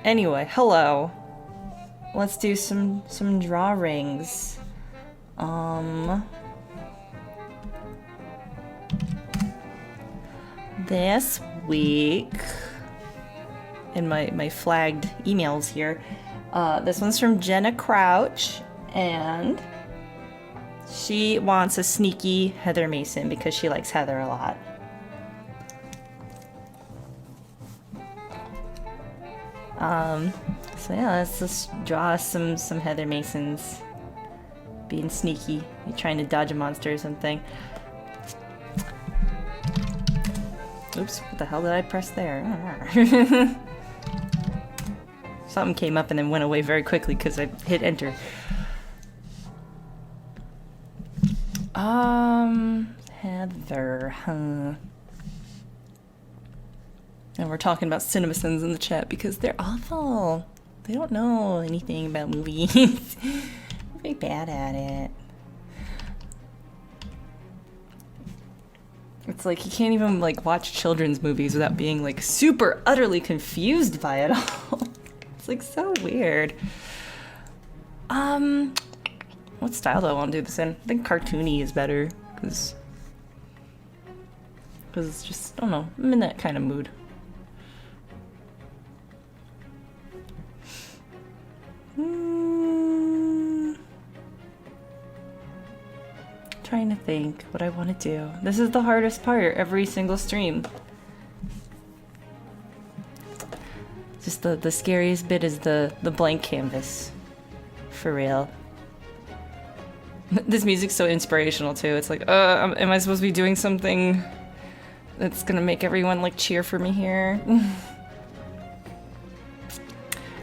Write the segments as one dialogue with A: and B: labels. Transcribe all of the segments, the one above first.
A: Anyway, hello. Let's do some drawings. This week in my flagged emails here, this one's from Jenna Crouch, and she wants a sneaky Heather Mason because she likes Heather a lot. So yeah, let's just draw some Heather Masons being sneaky. You're trying to dodge a monster or something. Oops, what the hell did I press there? Something came up and then went away very quickly because I hit enter. Heather, huh? And we're talking about CinemaSins in the chat because they're awful. They don't know anything about movies. They're very bad at it. It's like you can't even like watch children's movies without being like super utterly confused by it all. It's like so weird. What style do I want to do this in? I think cartoony is better because it's just, I don't know, I'm in that kind of mood. Trying to think what I want to do. This is the hardest part every single stream. Just the scariest bit is the blank canvas. For real. This music's so inspirational too. It's like, am I supposed to be doing something that's gonna make everyone like cheer for me here?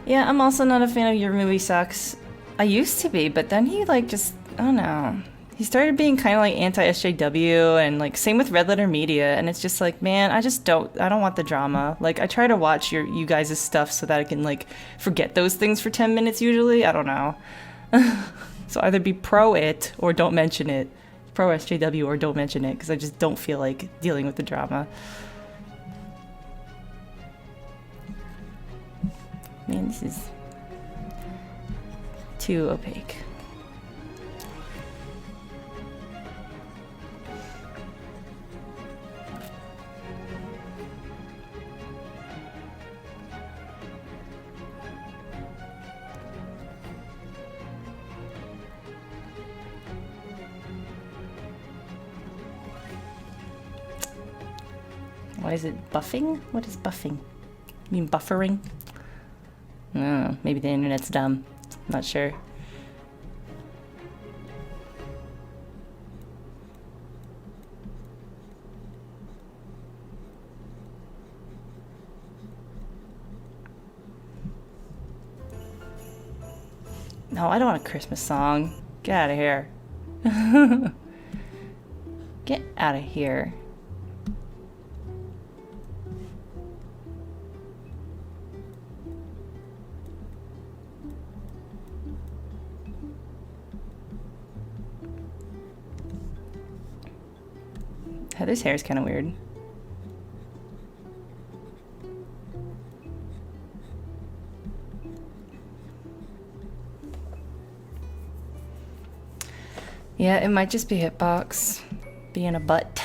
A: Yeah, I'm also not a fan of Your Movie Sucks. I used to be, but then he like just, I don't know. He started being kind of like anti-SJW and like same with Red Letter Media, and it's just like, man, I don't want the drama. Like I try to watch you guys' stuff so that I can like forget those things for 10 minutes usually. I don't know. So either be pro it or don't mention it. Pro SJW or don't mention it because I just don't feel like dealing with the drama. Man, this is too opaque. Why is it buffing? What is buffing? You mean buffering? I don't know, maybe the internet's dumb. Not sure. No, I don't want a Christmas song. Get out of here. Get out of here. Heather's hair is kind of weird. Yeah, it might just be hitbox being a butt.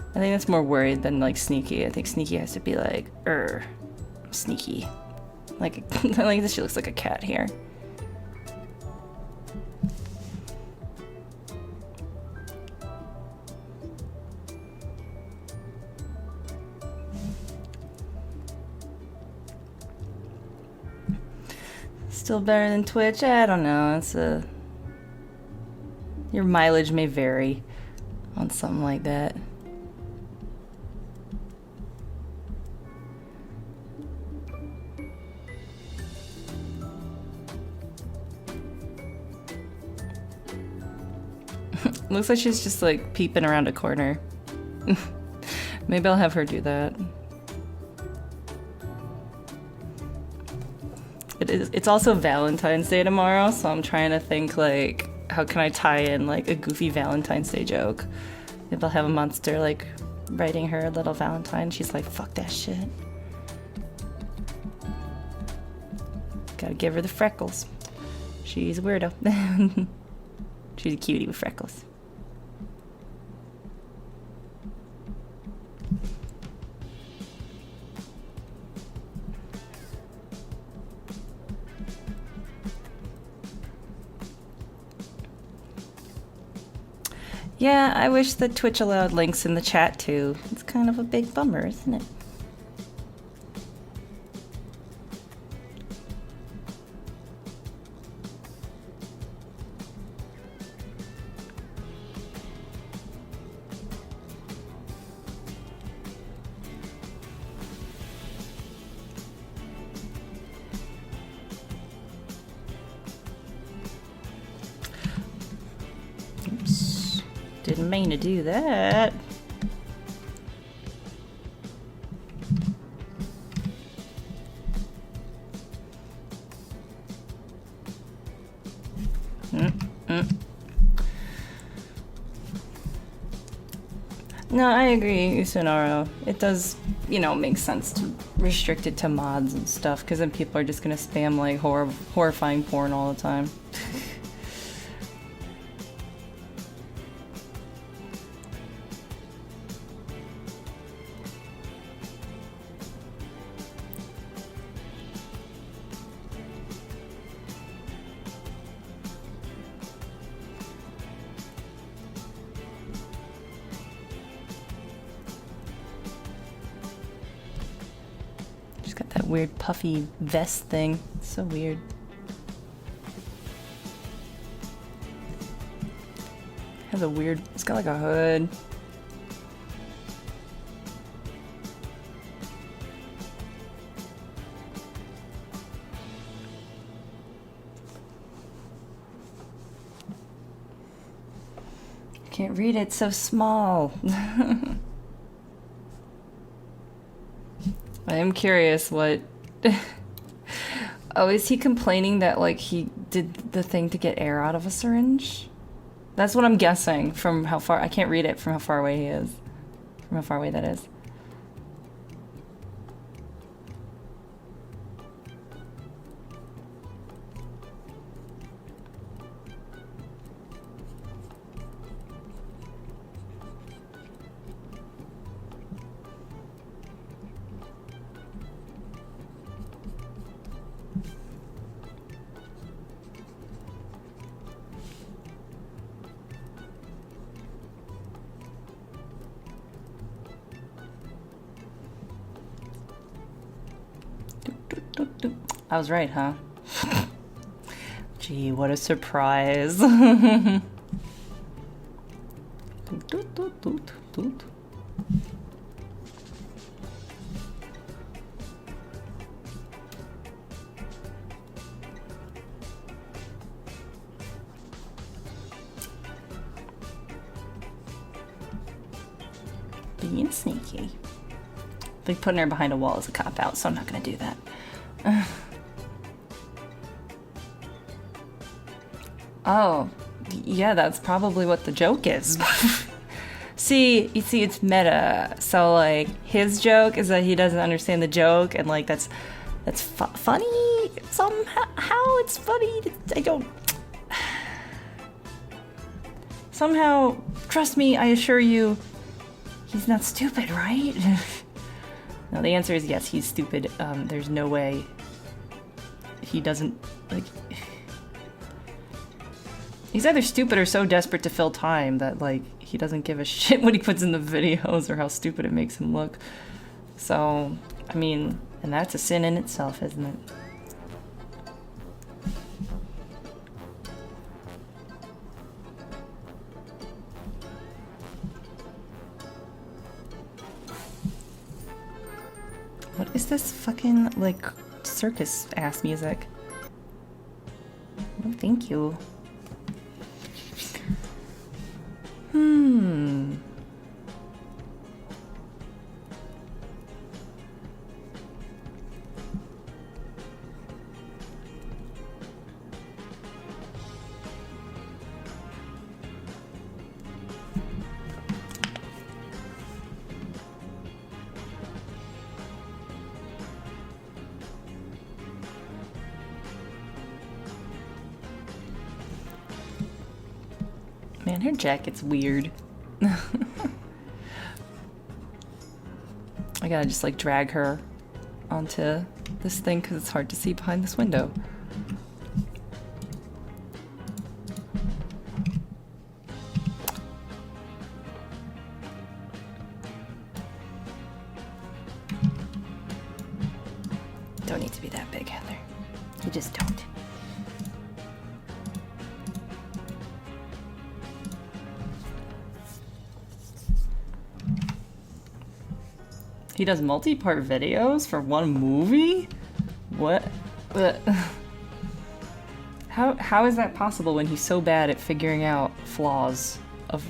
A: I think that's more worried than like sneaky. I think sneaky has to be like, sneaky. Like, like this, she looks like a cat here. Still better than Twitch? I don't know. It's your mileage may vary on something like that. Looks like she's just like peeping around a corner. Maybe I'll have her do that. but it's also Valentine's Day tomorrow, so I'm trying to think, like, how can I tie in, like, a goofy Valentine's Day joke? Maybe I'll have a monster, like, writing her a little Valentine. She's like, fuck that shit. Gotta give her the freckles. She's a weirdo. She's a cutie with freckles. Yeah, I wish that Twitch allowed links in the chat too. It's kind of a big bummer, isn't it? Didn't mean to do that. No, I agree, Usunaro. It does, you know, make sense to restrict it to mods and stuff, because then people are just gonna spam like horrifying porn all the time. Weird puffy vest thing. It's so weird. Has a weird, it's got like a hood. Can't read it, it's so small. I am curious what... Oh, is he complaining that, like, he did the thing to get air out of a syringe? That's what I'm guessing from how far... I can't read it from how far away he is. From how far away that is. I was right, huh? Gee, what a surprise. Being sneaky. Like putting her behind a wall is a cop-out, so I'm not gonna do that. Oh, yeah, that's probably what the joke is. See, you see, it's meta. So, like, his joke is that he doesn't understand the joke, and, like, that's funny somehow. How it's funny, I don't... Somehow, trust me, I assure you, he's not stupid, right? No, the answer is yes, he's stupid. There's no way he doesn't, like... He's either stupid or so desperate to fill time that, like, he doesn't give a shit what he puts in the videos or how stupid it makes him look. So, I mean, and that's a sin in itself, isn't it? What is this fucking, like, circus-ass music? No, thank you. Man, her jacket's weird. I gotta just like drag her onto this thing because it's hard to see behind this window. Don't need to be that big, Heather. You just don't. He does multi-part videos for one movie? What? How is that possible when he's so bad at figuring out flaws of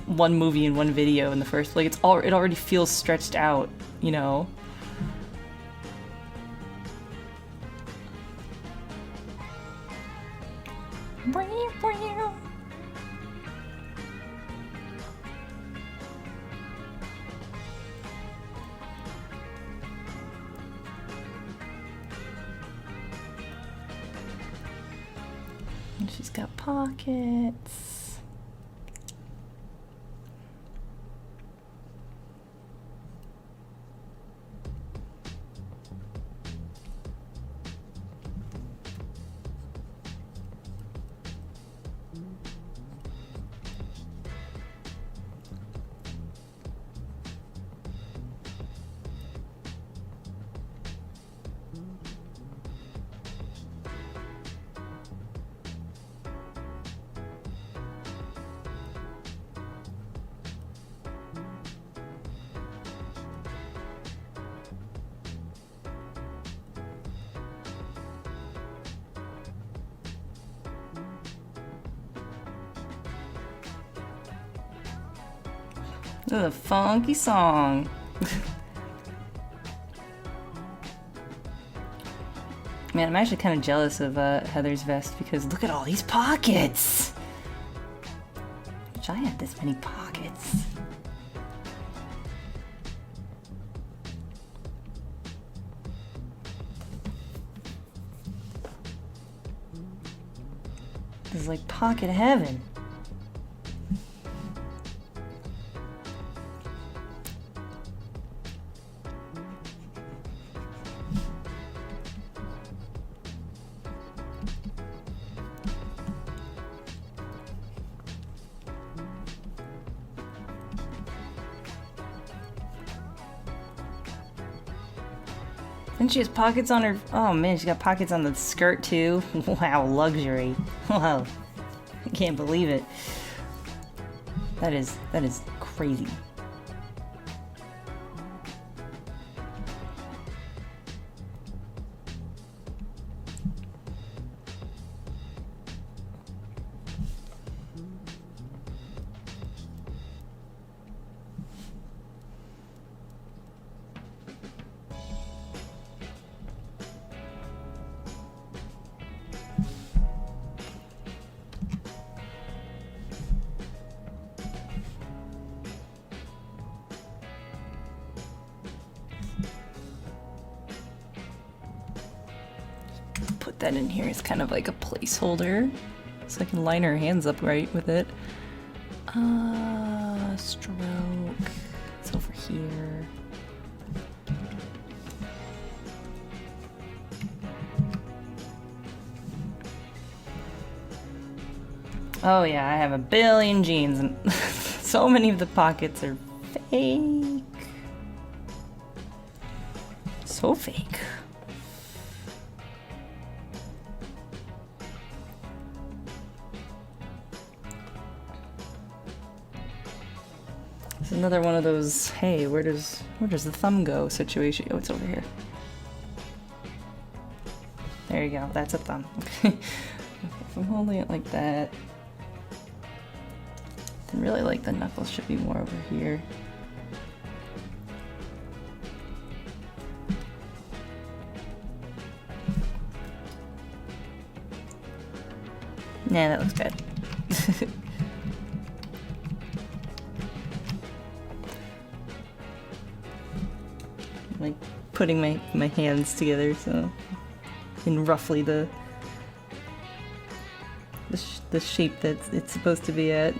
A: one movie and one video in the first? Like it already feels stretched out, you know? And she's got pockets. This is a funky song. Man, I'm actually kind of jealous of Heather's vest because look at all these pockets! Wish I had this many pockets. This is like pocket heaven. And she has pockets on her. Oh man, she's got pockets on the skirt too. Wow, luxury. Wow, I can't believe it. That is crazy. Put that in here as kind of like a placeholder so I can line her hands up right with it. Stroke. It's over here. Oh yeah, I have a billion jeans and so many of the pockets are fake. So fake. It's another one of those, hey, where does the thumb go situation. Oh, it's over here. There you go, that's a thumb. If I'm holding it like that, then really like the knuckles should be more over here. Nah, that looks good. Like putting my hands together so in roughly the shape that it's supposed to be at.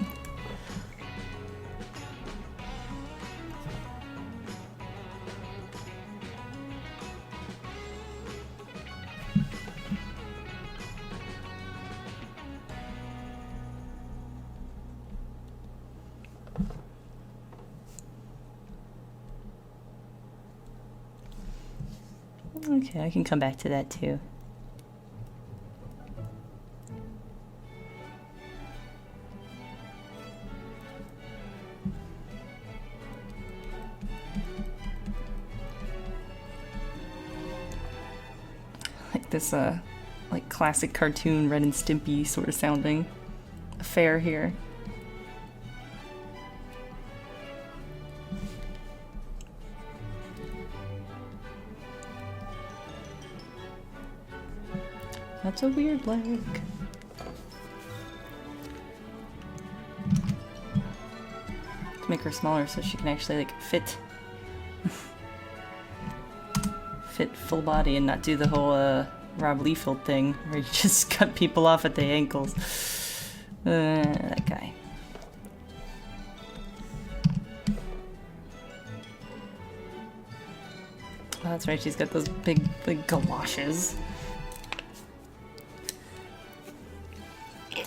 A: Okay, I can come back to that too. Like this, like classic cartoon Ren and Stimpy sort of sounding affair here. That's a weird leg. To make her smaller so she can actually like fit full body and not do the whole Rob Liefeld thing where you just cut people off at the ankles. That guy. Oh, that's right, she's got those big galoshes.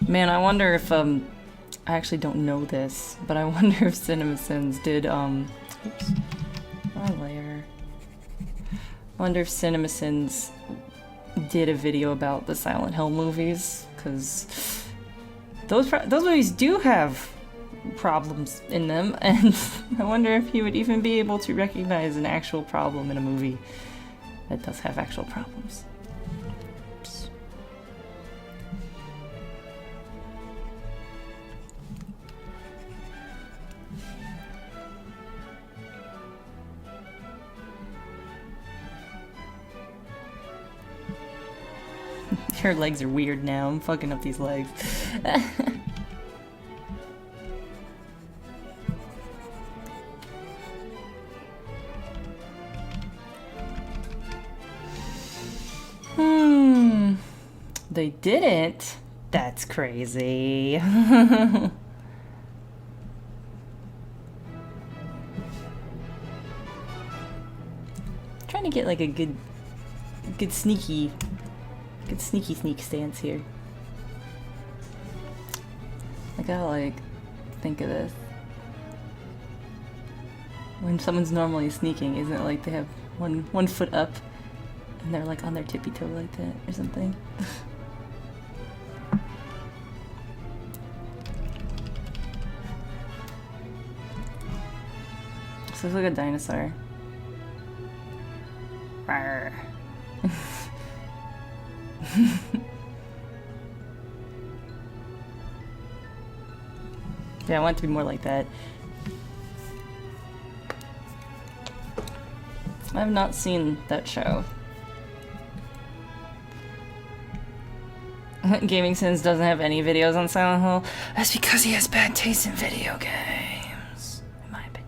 A: Man, I wonder if, I actually don't know this, but I wonder if CinemaSins did, oops, wrong layer. I wonder if CinemaSins did a video about the Silent Hill movies, because those movies do have problems in them, and I wonder if he would even be able to recognize an actual problem in a movie that does have actual problems. Her legs are weird now. I'm fucking up these legs. They didn't? That's crazy. Trying to get like a good sneaky sneak stance here. I gotta like think of this. When someone's normally sneaking, isn't it like they have one foot up and they're like on their tippy toe like that or something? So it's like a dinosaur. Rawr. Yeah, I want it to be more like that. I have not seen that show. Gaming Sins doesn't have any videos on Silent Hill. That's because he has bad taste in video games, in my opinion.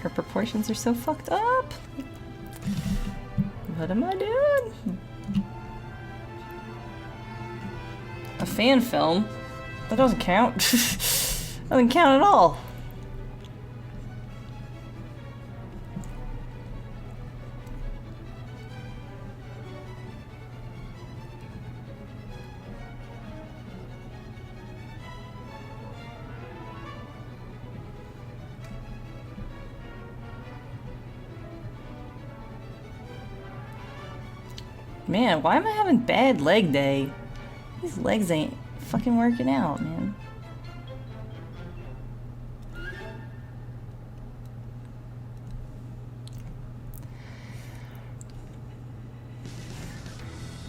A: Her proportions are so fucked up. What am I doing? A fan film? That doesn't count. Doesn't count at all. Man, why am I having bad leg day? These legs ain't fucking working out, man.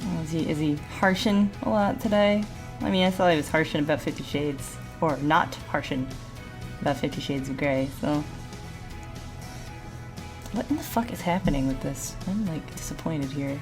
A: Oh, is he harshing a lot today? I mean, I thought he was harshing about 50 Shades. Or not harshing about 50 Shades of Grey, so... What in the fuck is happening with this? I'm, like, disappointed here.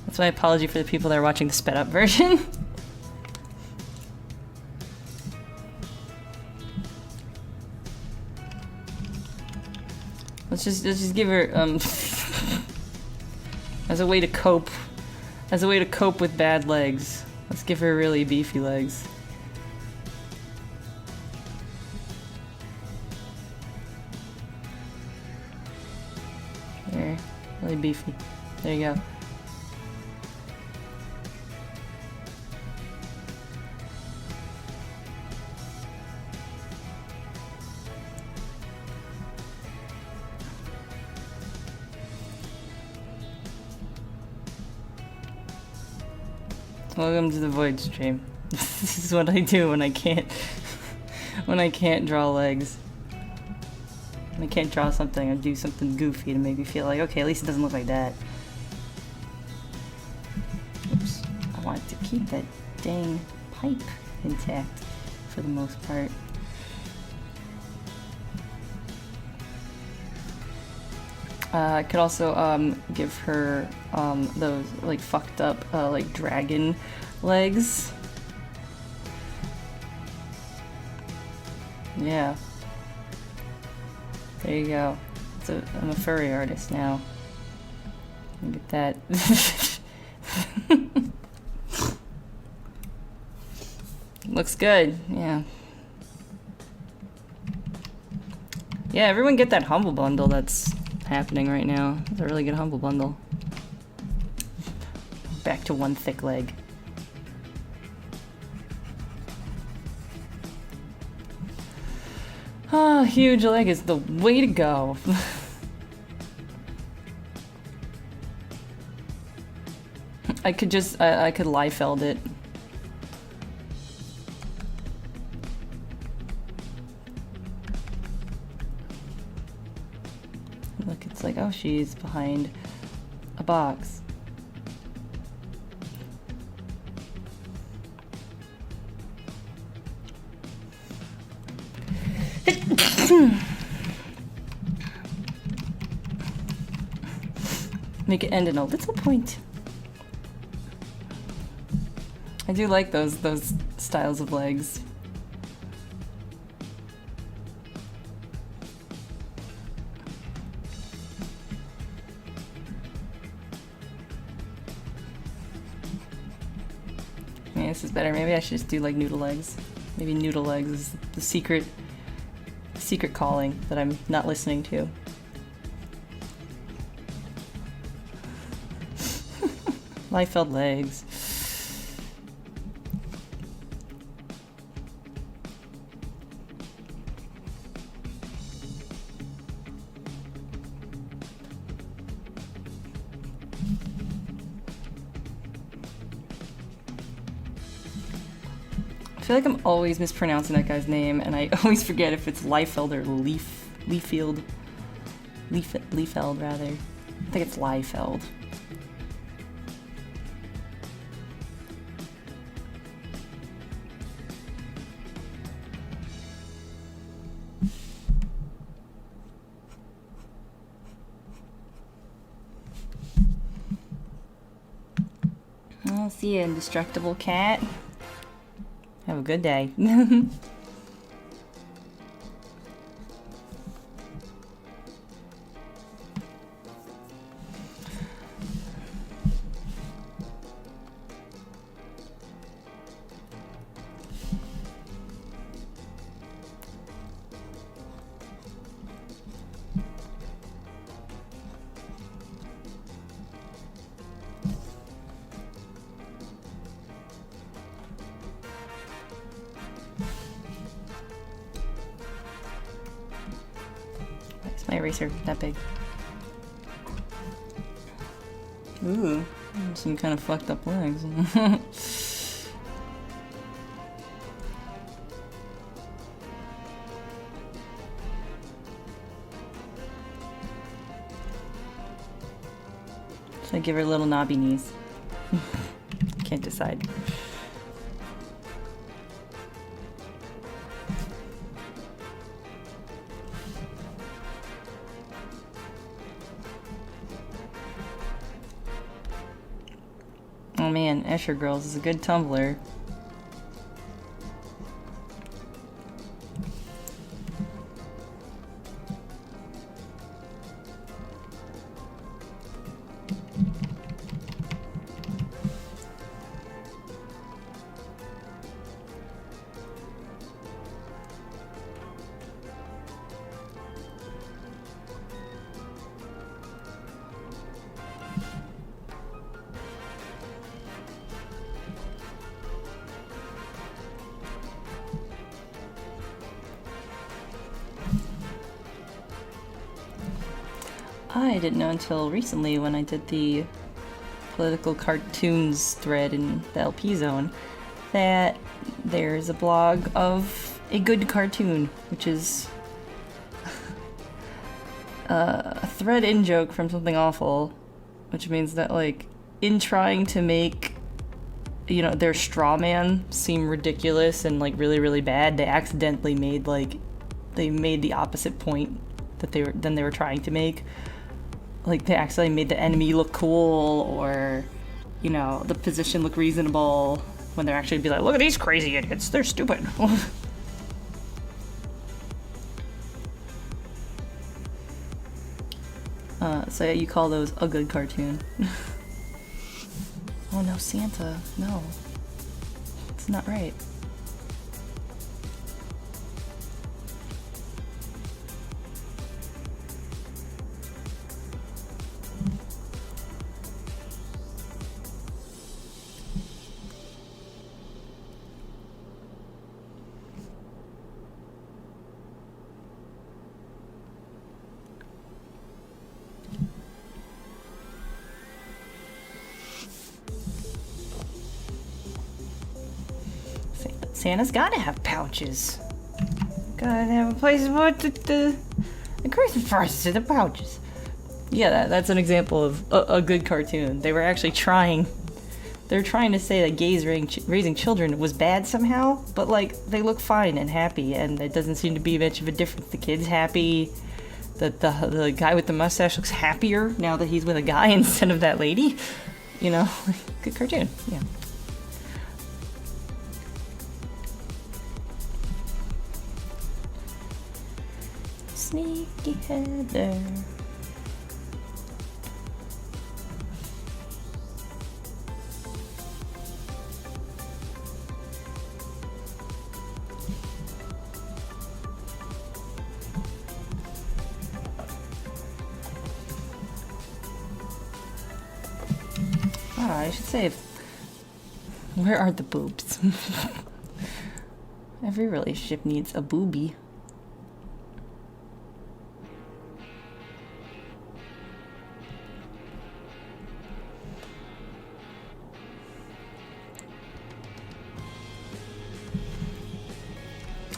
A: That's my apology for the people that are watching the sped up version. let's just give her as a way to cope with bad legs. Let's give her really beefy legs. There, really beefy. There you go. Welcome to the VoidStream. This is what I do when I can't draw legs. When I can't draw something, I do something goofy to make me feel like, okay, at least it doesn't look like that. Oops. I want to keep that dang pipe intact for the most part. I could also give her those like fucked up like dragon legs. Yeah. There you go. I'm a furry artist now. Look at that. Looks good. Yeah. Yeah, everyone get that Humble Bundle that's happening right now. It's a really good Humble Bundle. Back to one thick leg. Oh, huge leg is the way to go. I could just, I could Liefeld it. Look, it's like, oh, she's behind a box. Make it end in a little point. I do like those styles of legs. Yeah, this is better. Maybe I should just do like noodle legs. Maybe noodle legs is the secret calling that I'm not listening to. Liefeld legs. I feel like I'm always mispronouncing that guy's name, and I always forget if it's Liefeld or Liefeld. Liefeld, rather. I think it's Liefeld. I'll see you, indestructible cat. Have a good day. My eraser that big. Ooh, some kind of fucked up legs. Should I give her little knobby knees? Can't decide. Oh man, Escher Girls is a good Tumblr. I didn't know until recently when I did the political cartoons thread in the LP zone that there's a blog of a good cartoon, which is a thread in joke from something awful, which means that, like, in trying to make, you know, their straw man seem ridiculous and, like, really, really bad, they accidentally made, like, they made the opposite point that they were trying to make. Like, they accidentally made the enemy look cool, or, you know, the position look reasonable, when they're actually be like, look at these crazy idiots, they're stupid. So yeah, you call those a good cartoon. Oh no, Santa, no. It's not right. Santa's gotta have pouches. Gotta have a place to put the Christmas presents in the pouches. Yeah, that's an example of a good cartoon. They were actually trying. They're trying to say that gays raising children was bad somehow, but, like, they look fine and happy, and it doesn't seem to be much of a difference. The kid's happy. The guy with the mustache looks happier now that he's with a guy instead of that lady. You know, good cartoon. Yeah. Sneaky Heather. I should say, where are the boobs? Every relationship needs a boobie.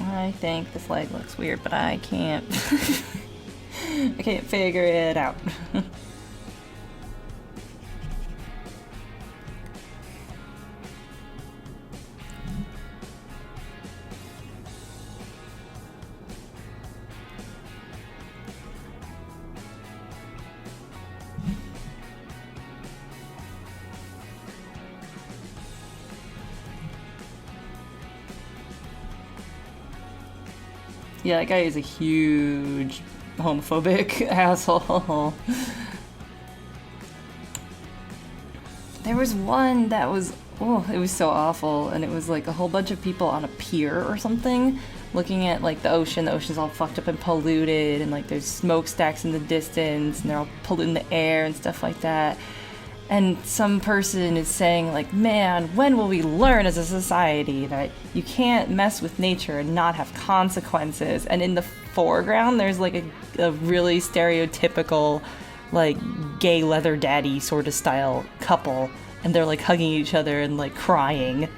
A: I think the flag looks weird, but I can't I can't figure it out. Yeah, that guy is a huge homophobic asshole. There was one that was, oh, it was so awful, and it was like a whole bunch of people on a pier or something, looking at, like, the ocean. The ocean's all fucked up and polluted, and, like, there's smokestacks in the distance, and they're all polluting the air and stuff like that. And some person is saying, like, man, when will we learn as a society that you can't mess with nature and not have consequences? And in the foreground, there's, like, a really stereotypical, like, gay leather daddy sort of style couple. And they're, like, hugging each other and, like, crying.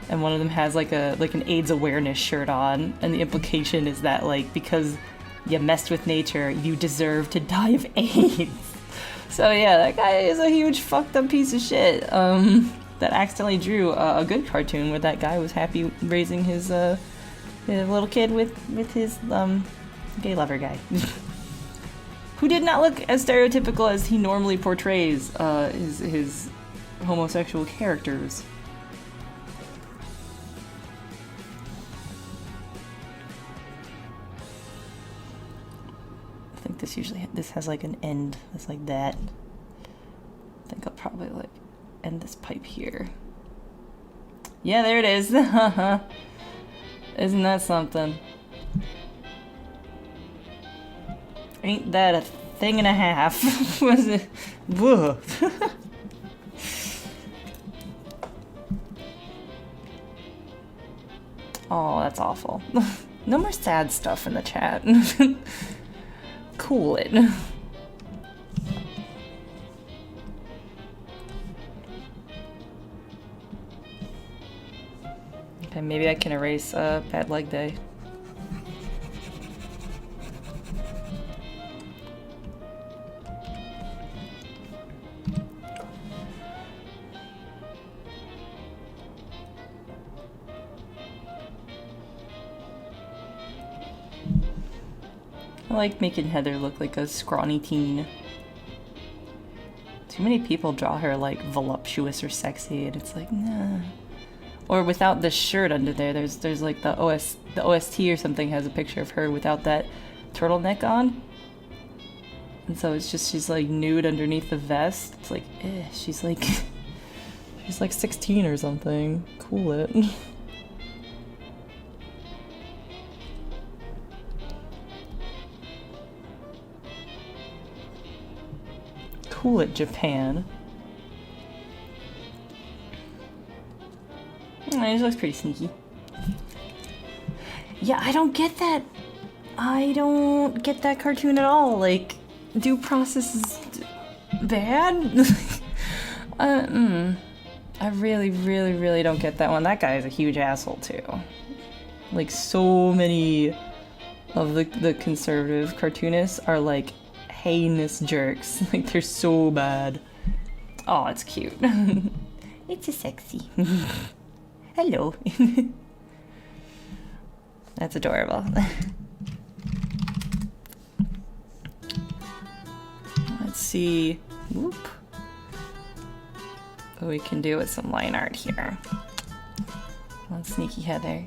A: And one of them has, like, an AIDS awareness shirt on. And the implication is that, like, because you messed with nature, you deserve to die of AIDS. So yeah, that guy is a huge fucked up piece of shit that accidentally drew a good cartoon where that guy was happy raising his little kid with his gay lover guy. Who did not look as stereotypical as he normally portrays his homosexual characters. I think this has like an end that's like that. I think I'll probably like end this pipe here. Yeah, there it is. Isn't that something? Ain't that a thing and a half? Was it? Whoa. Oh, that's awful. No more sad stuff in the chat. Cool it. Okay, maybe I can erase Bad Leg Day. I like making Heather look like a scrawny teen. Too many people draw her like voluptuous or sexy, and it's like, nah. Or without the shirt under there. There's like the OST or something has a picture of her without that turtleneck on. And so it's just she's like nude underneath the vest. It's like, she's like 16 or something. Cool it. Cool it, Japan. Oh, this looks pretty sneaky. Yeah, I don't get that. I don't get that cartoon at all. Like, due process is bad? I really don't get that one. That guy is a huge asshole too. Like, so many of the conservative cartoonists are like heinous jerks. Like, they're so bad. Oh, it's cute. It's a sexy. Hello. That's adorable. Let's see. Whoop. What we can do with some line art here. On Sneaky Heather.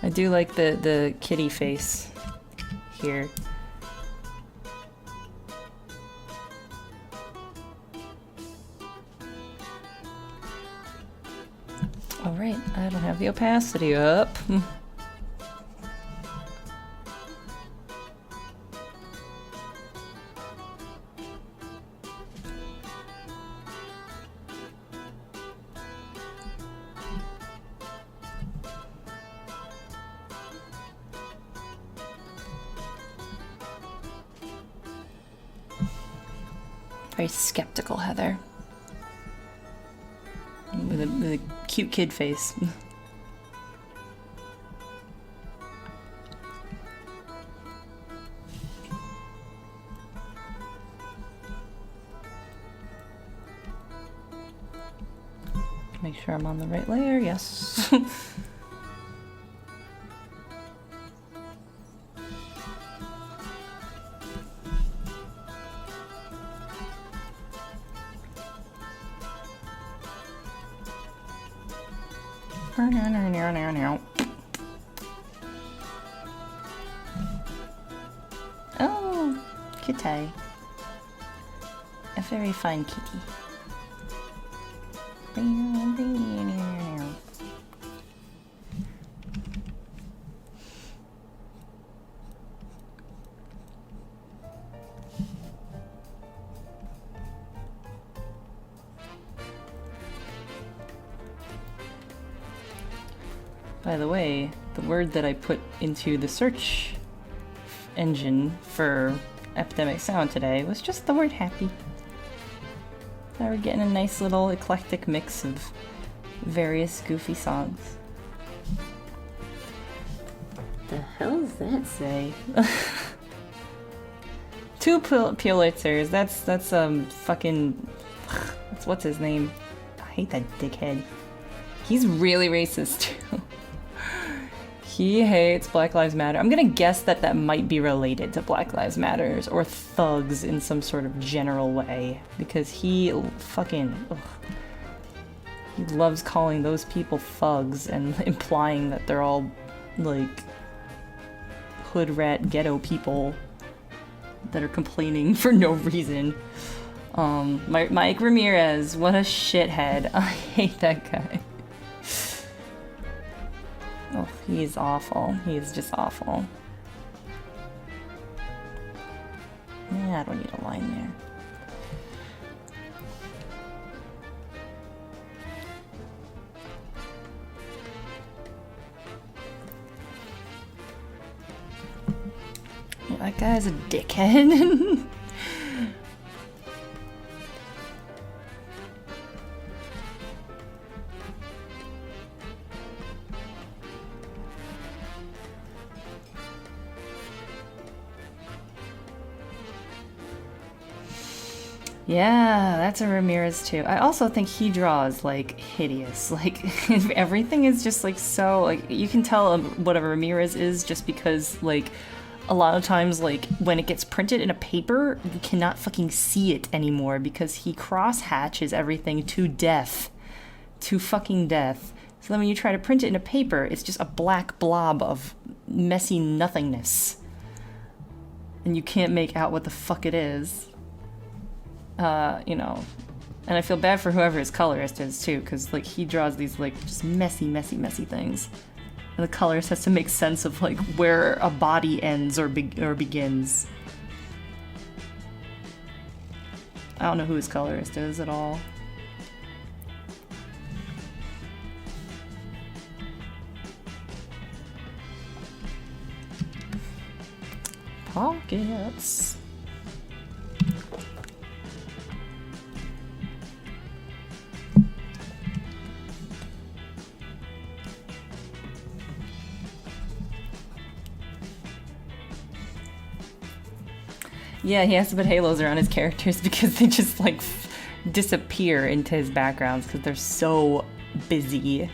A: I do like the kitty face here. All right, I don't have the opacity up. Very skeptical Heather. With a cute kid face. Make sure I'm on the right layer, yes. Oh, kitty. A very fine kitty. By the way, the word that I put into the search engine for Epidemic Sound today was just the word happy. So we're getting a nice little eclectic mix of various goofy songs. The hell does that say? Two Pulitzers. That's fucking. What's his name? I hate that dickhead. He's really racist too. He hates Black Lives Matter. I'm gonna guess that might be related to Black Lives Matters or thugs in some sort of general way, because he fucking he loves calling those people thugs and implying that they're all like hood rat ghetto people that are complaining for no reason. Mike Ramirez, what a shithead. I hate that guy. Oh, he's awful. He's just awful. Yeah, I don't need a line there. That guy's a dickhead. Yeah, that's a Ramirez too. I also think he draws like hideous. Like everything is just like so like you can tell what a Ramirez is just because like a lot of times like when it gets printed in a paper, you cannot fucking see it anymore because he cross hatches everything to death. To fucking death. So then when you try to print it in a paper, it's just a black blob of messy nothingness. And you can't make out what the fuck it is. You know, and I feel bad for whoever his colorist is too, because like he draws these like just messy things, and the colorist has to make sense of like where a body ends or begins. I don't know who his colorist is at all. Pockets. Yeah, he has to put halos around his characters because they just like disappear into his backgrounds because they're so busy.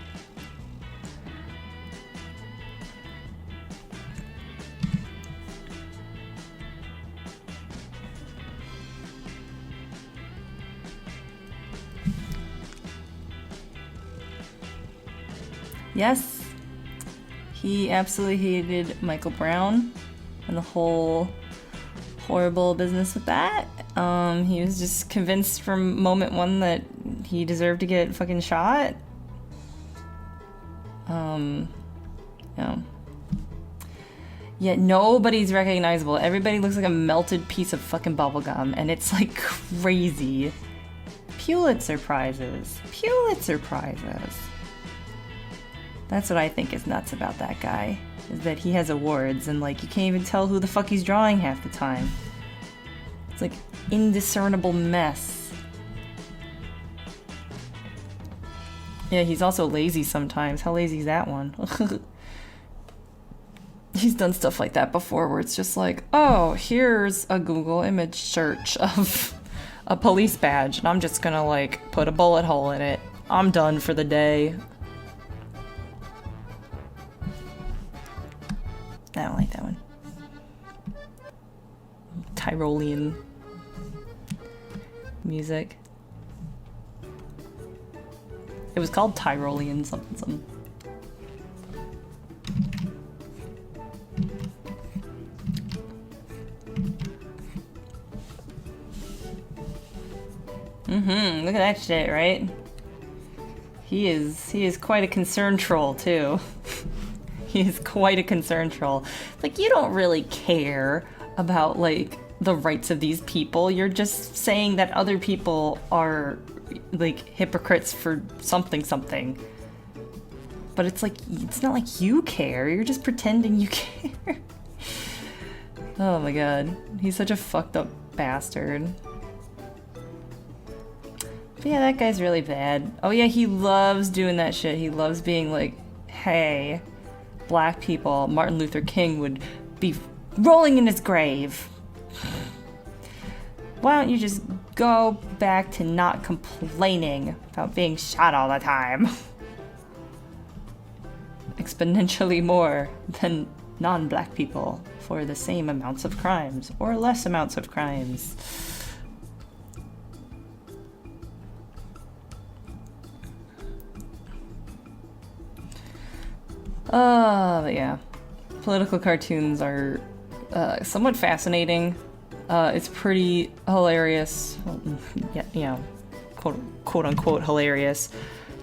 A: Yes, he absolutely hated Michael Brown and the whole horrible business with that. He was just convinced from moment one that he deserved to get fucking shot. Yeah. Yet nobody's recognizable. Everybody looks like a melted piece of fucking bubblegum, and it's like crazy. Pulitzer Prizes. Pulitzer Prizes. That's what I think is nuts about that guy. Is that he has awards and like you can't even tell who the fuck he's drawing half the time. It's like indiscernible mess. Yeah, he's also lazy sometimes. How lazy is that one? He's done stuff like that before where it's just like, oh, here's a Google image search of a police badge and I'm just gonna like put a bullet hole in it. I'm done for the day. I don't like that one. Tyrolean music. It was called Tyrolean something something. Look at that shit, right? He is quite a concern troll too. He is quite a concern troll. Like, you don't really care about, like, the rights of these people. You're just saying that other people are, like, hypocrites for something. But it's like, it's not like you care. You're just pretending you care. Oh my god. He's such a fucked up bastard. But yeah, that guy's really bad. Oh yeah, he loves doing that shit. He loves being like, hey, black people, Martin Luther King would be rolling in his grave. Why don't you just go back to not complaining about being shot all the time? Exponentially more than non-black people for the same amounts of crimes or less amounts of crimes. But yeah, political cartoons are somewhat fascinating. It's pretty hilarious, yeah, you know, quote unquote hilarious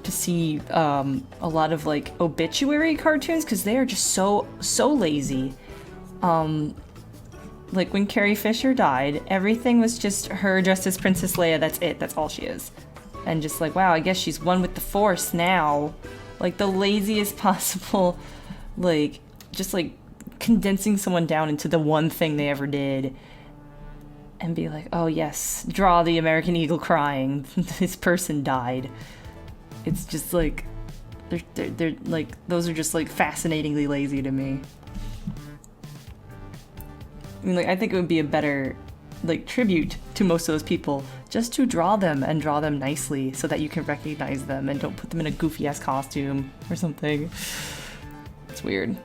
A: to see a lot of like obituary cartoons because they are just so lazy. Like when Carrie Fisher died, everything was just her dressed as Princess Leia. That's it. That's all she is. And just like, wow, I guess she's one with the Force now. Like the laziest possible, like, just like condensing someone down into the one thing they ever did. And be like, oh yes, draw the American Eagle crying. This person died. It's just like, they're like, those are just like fascinatingly lazy to me. I mean, like, I think it would be a better, like, tribute to most of those people just to draw them and draw them nicely so that you can recognize them and don't put them in a goofy ass costume or something. It's weird.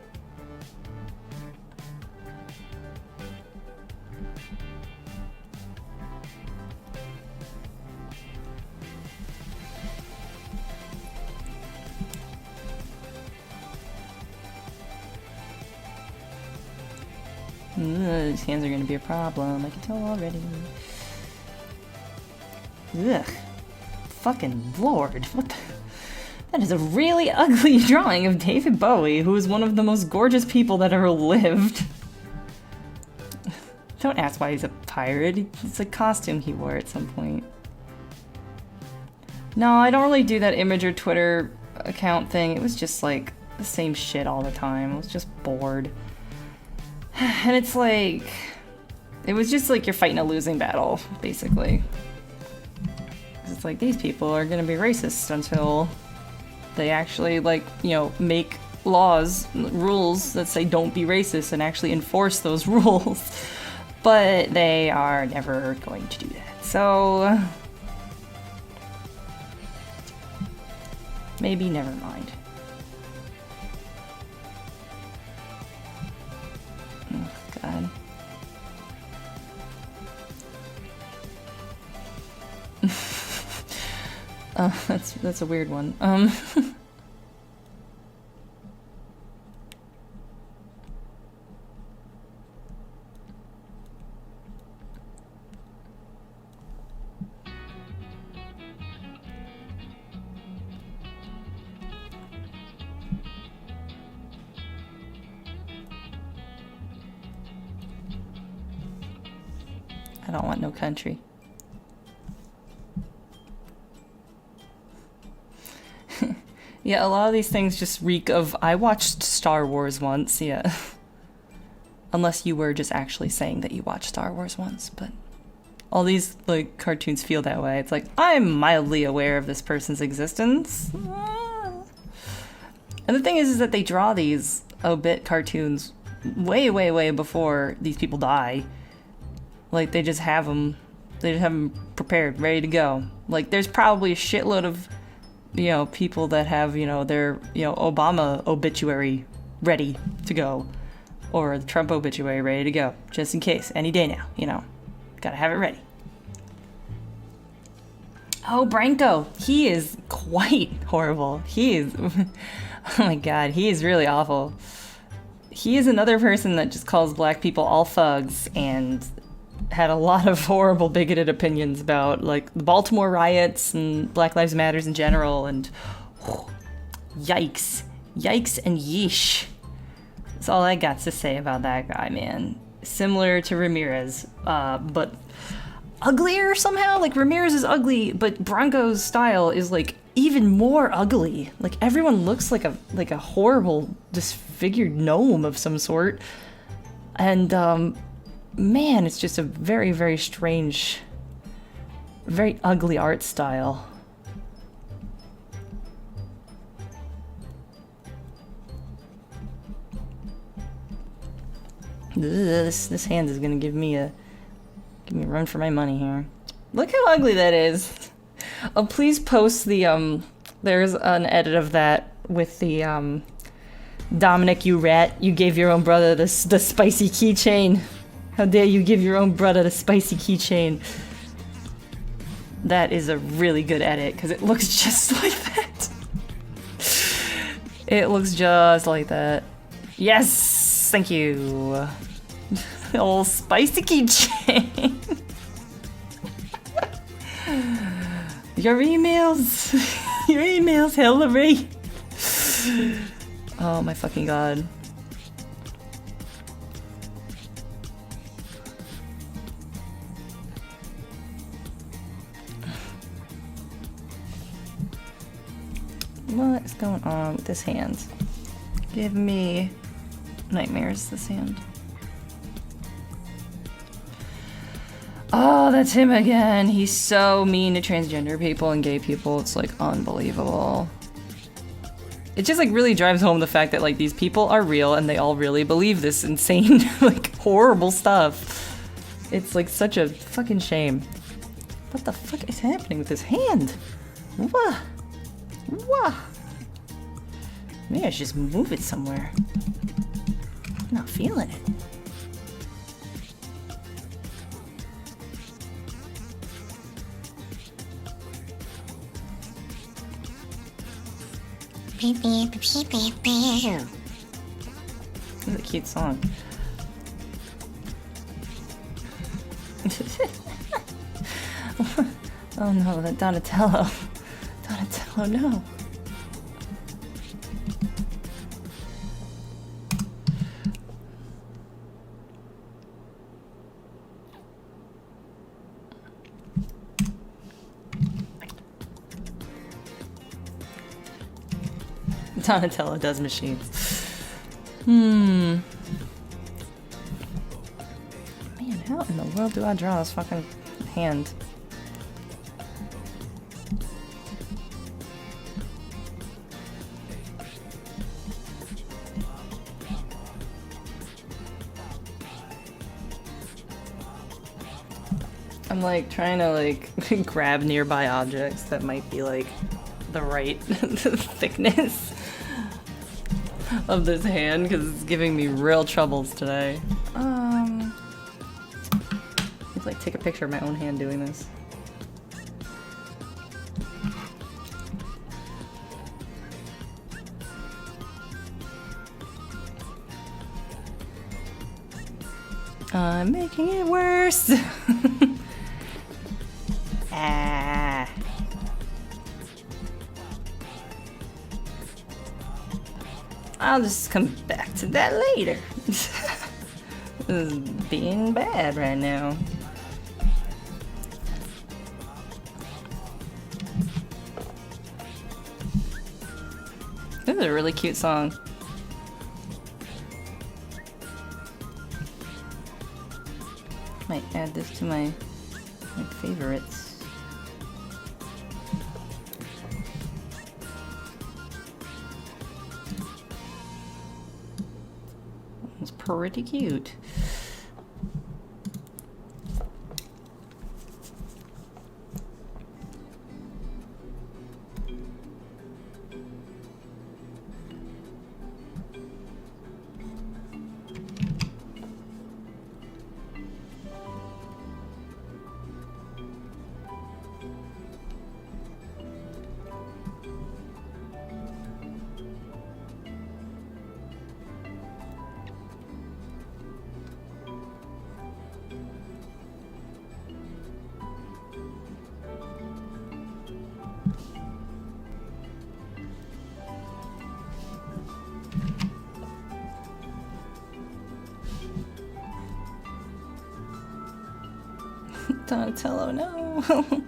A: These hands are gonna be a problem, I can tell already. Ugh. Fucking lord, what the... That is a really ugly drawing of David Bowie, who is one of the most gorgeous people that ever lived. Don't ask why he's a pirate, it's a costume he wore at some point. No, I don't really do that image or Twitter account thing, it was just like the same shit all the time, I was just bored. And it's like, it was just like you're fighting a losing battle, basically. It's like, these people are gonna be racist until they actually, like, you know, make laws, rules that say don't be racist and actually enforce those rules. But they are never going to do that. So, maybe never mind. God. That's a weird one. I don't want no country. Yeah, a lot of these things just reek of, I watched Star Wars once, yeah. Unless you were just actually saying that you watched Star Wars once, but all these, like, cartoons feel that way. It's like, I'm mildly aware of this person's existence. And the thing is that they draw these obit cartoons way, way, way before these people die. Like, they just have them prepared, ready to go. Like, there's probably a shitload of, you know, people that have, you know, their, you know, Obama obituary ready to go. Or the Trump obituary ready to go. Just in case. Any day now, you know. Gotta have it ready. Oh, Branko. He is quite horrible. He is... oh my god, he is really awful. He is another person that just calls black people all thugs and had a lot of horrible bigoted opinions about, like, the Baltimore riots and Black Lives Matters in general, and yikes. Yikes and yeesh. That's all I got to say about that guy, man. Similar to Ramirez, but uglier somehow? Like, Ramirez is ugly, but Branko's style is, like, even more ugly. Like, everyone looks like a horrible, disfigured gnome of some sort. And, man, it's just a very, very strange, very ugly art style. This hand is gonna give me a run for my money here. Look how ugly that is. Oh, please post the there's an edit of that with the Dominic, you rat, you gave your own brother the spicy keychain. How dare you give your own brother the spicy keychain. That is a really good edit because it looks just like that. It looks just like that. Yes, thank you. Old spicy keychain. Your emails, your emails, Hillary. Oh my fucking god. What is going on with this hand? Give me nightmares, this hand. Oh, that's him again. He's so mean to transgender people and gay people. It's like unbelievable. It just like really drives home the fact that like these people are real and they all really believe this insane, like horrible stuff. It's like such a fucking shame. What the fuck is happening with his hand? Wah! Wah! Maybe I should just move it somewhere. I'm not feeling it. This is a cute song. Oh no, that Donatello. Donatello, no. Donatello does machines. Man, how in the world do I draw this fucking hand? I'm like trying to like grab nearby objects that might be like the right thickness of this hand because it's giving me real troubles today. I'd like take a picture of my own hand doing this. I'm making it worse. Ah. I'll just come back to that later. This is being bad right now. This is a really cute song. Might add this to my favorites. It's pretty cute. Donatello, no.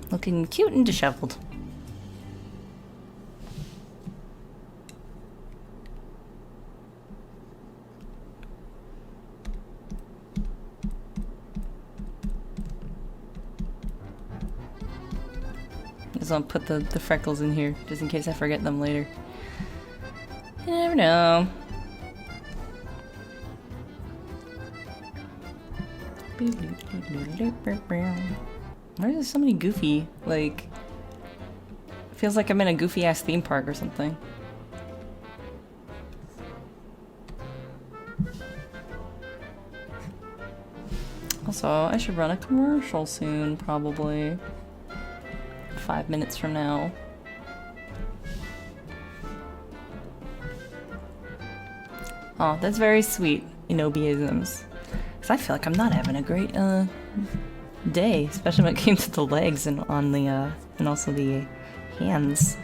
A: Looking cute and disheveled. Just I'll put the freckles in here, just in case I forget them later. You never know. Why is there so many goofy, like... Feels like I'm in a goofy-ass theme park or something. Also, I should run a commercial soon, probably. 5 minutes from now. Oh, that's very sweet, Inobiisms. Because I feel like I'm not having a great, day, especially when it came to the legs and on the, and also the hands.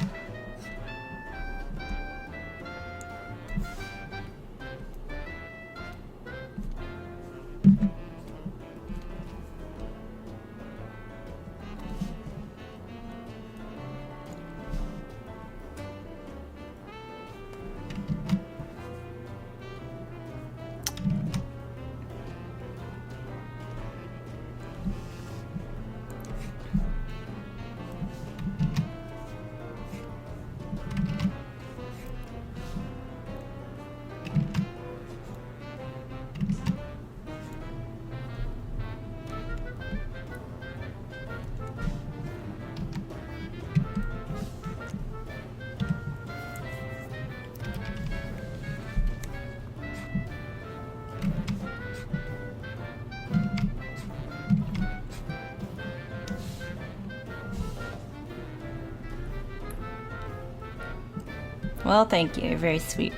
A: Well, thank you. Very sweet.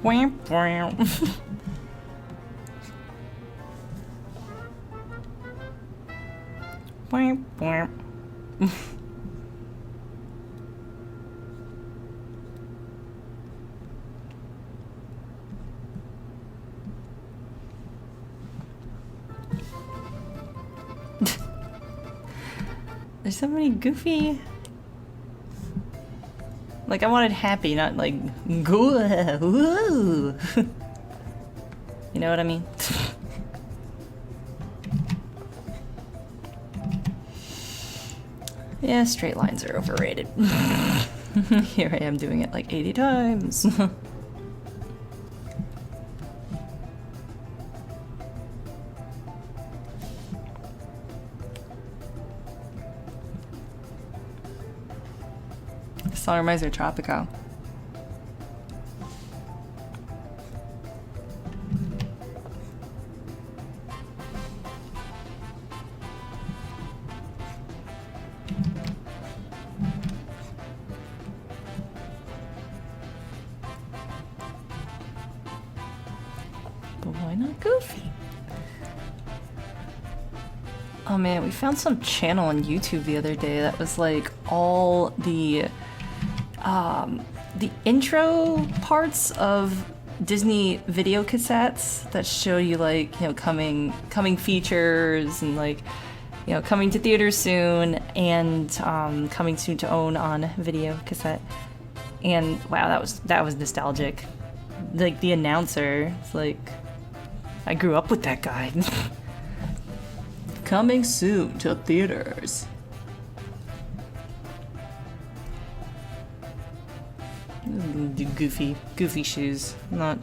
A: Whamp whamp. Whamp whamp. There's so many goofy. Like, I wanted happy, not like goo. You know what I mean? Yeah, straight lines are overrated. Here I am doing it like 80 times. Song reminds me of Tropico. But why not Goofy? Oh man, we found some channel on YouTube the other day that was like all the intro parts of Disney video cassettes that show you, like, you know, coming features and, like, you know, coming to theaters soon and coming soon to own on video cassette. And wow, that was nostalgic. Like, the announcer, it's like, I grew up with that guy. Coming soon to theaters. Do goofy shoes. I don't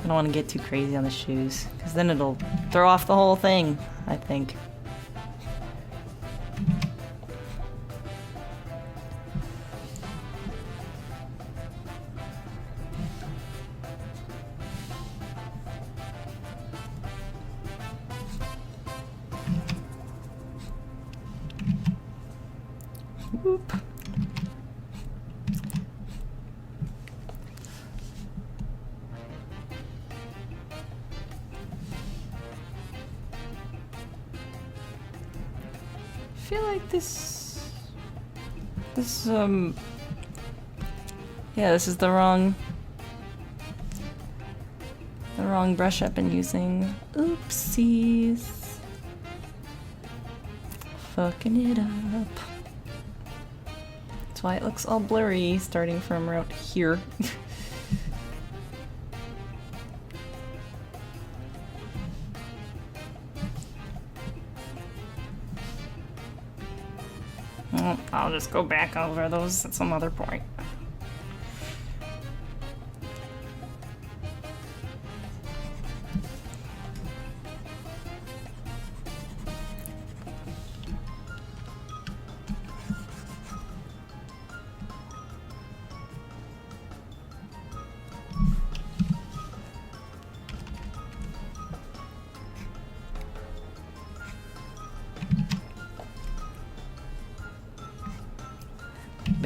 A: want to get too crazy on the shoes, because then it'll throw off the whole thing, I think. Whoop. I feel like this yeah, this is the wrong brush I've been using. Oopsies. Fucking it up. That's why it looks all blurry starting from right here. Well, I'll just go back over those at some other point.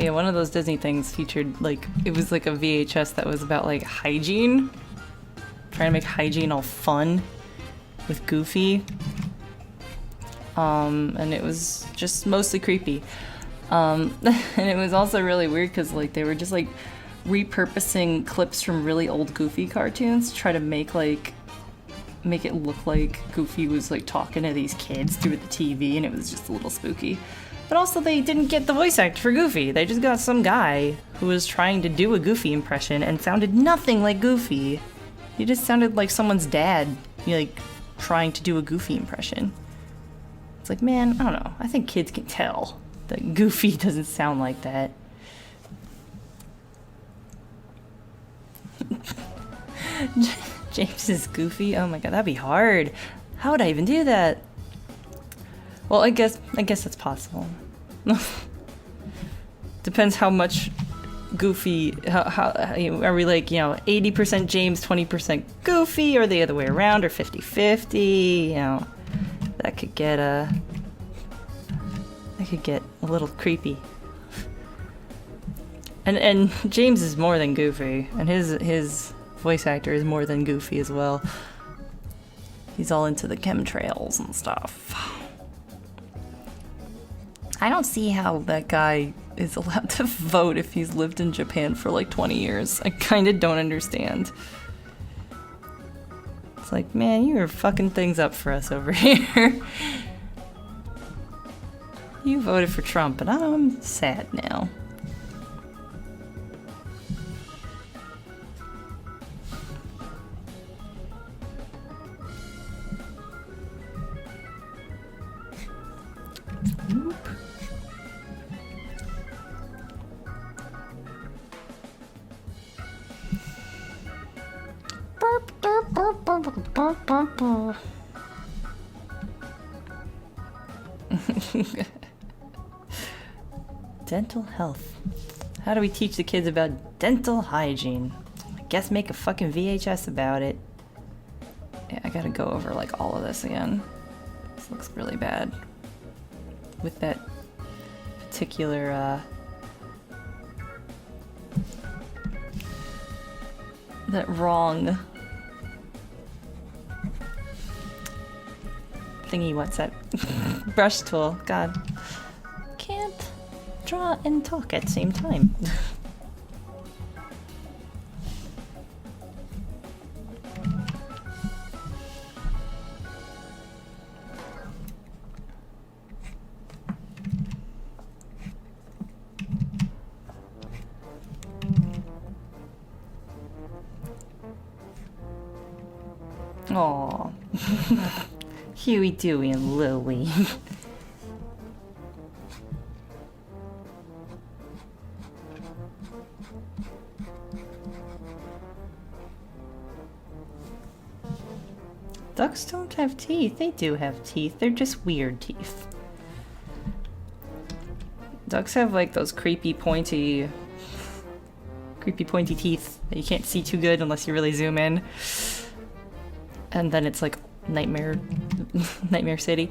A: But yeah, one of those Disney things featured, like, it was like a VHS that was about, like, hygiene. Trying to make hygiene all fun with Goofy. And it was just mostly creepy. And it was also really weird because, like, they were just, like, repurposing clips from really old Goofy cartoons to try to make it look like Goofy was, like, talking to these kids through the TV, and it was just a little spooky. But also, they didn't get the voice actor for Goofy. They just got some guy who was trying to do a Goofy impression and sounded nothing like Goofy. He just sounded like someone's dad, like, trying to do a Goofy impression. It's like, man, I don't know. I think kids can tell that Goofy doesn't sound like that. James is Goofy? Oh my god, that'd be hard. How would I even do that? Well, I guess that's possible. Depends how much Goofy, how are we, like, you know, 80% James, 20% Goofy, or the other way around, or 50-50, you know. That could get a little creepy. And James is more than Goofy, and his voice actor is more than Goofy as well. He's all into the chemtrails and stuff. I don't see how that guy is allowed to vote if he's lived in Japan for like 20 years. I kinda don't understand. It's like, man, you are fucking things up for us over here. You voted for Trump, and I'm sad now. Dental health. How do we teach the kids about dental hygiene? I guess make a fucking VHS about it. Yeah, I gotta go over like all of this again. This looks really bad. With that particular that wrong thingy, what's that? Brush tool. God. Can't draw and talk at the same time. Aww. Huey, Dewey, and Louie. Ducks don't have teeth. They do have teeth. They're just weird teeth. Ducks have like those creepy pointy teeth that you can't see too good unless you really zoom in. And then it's like Nightmare City.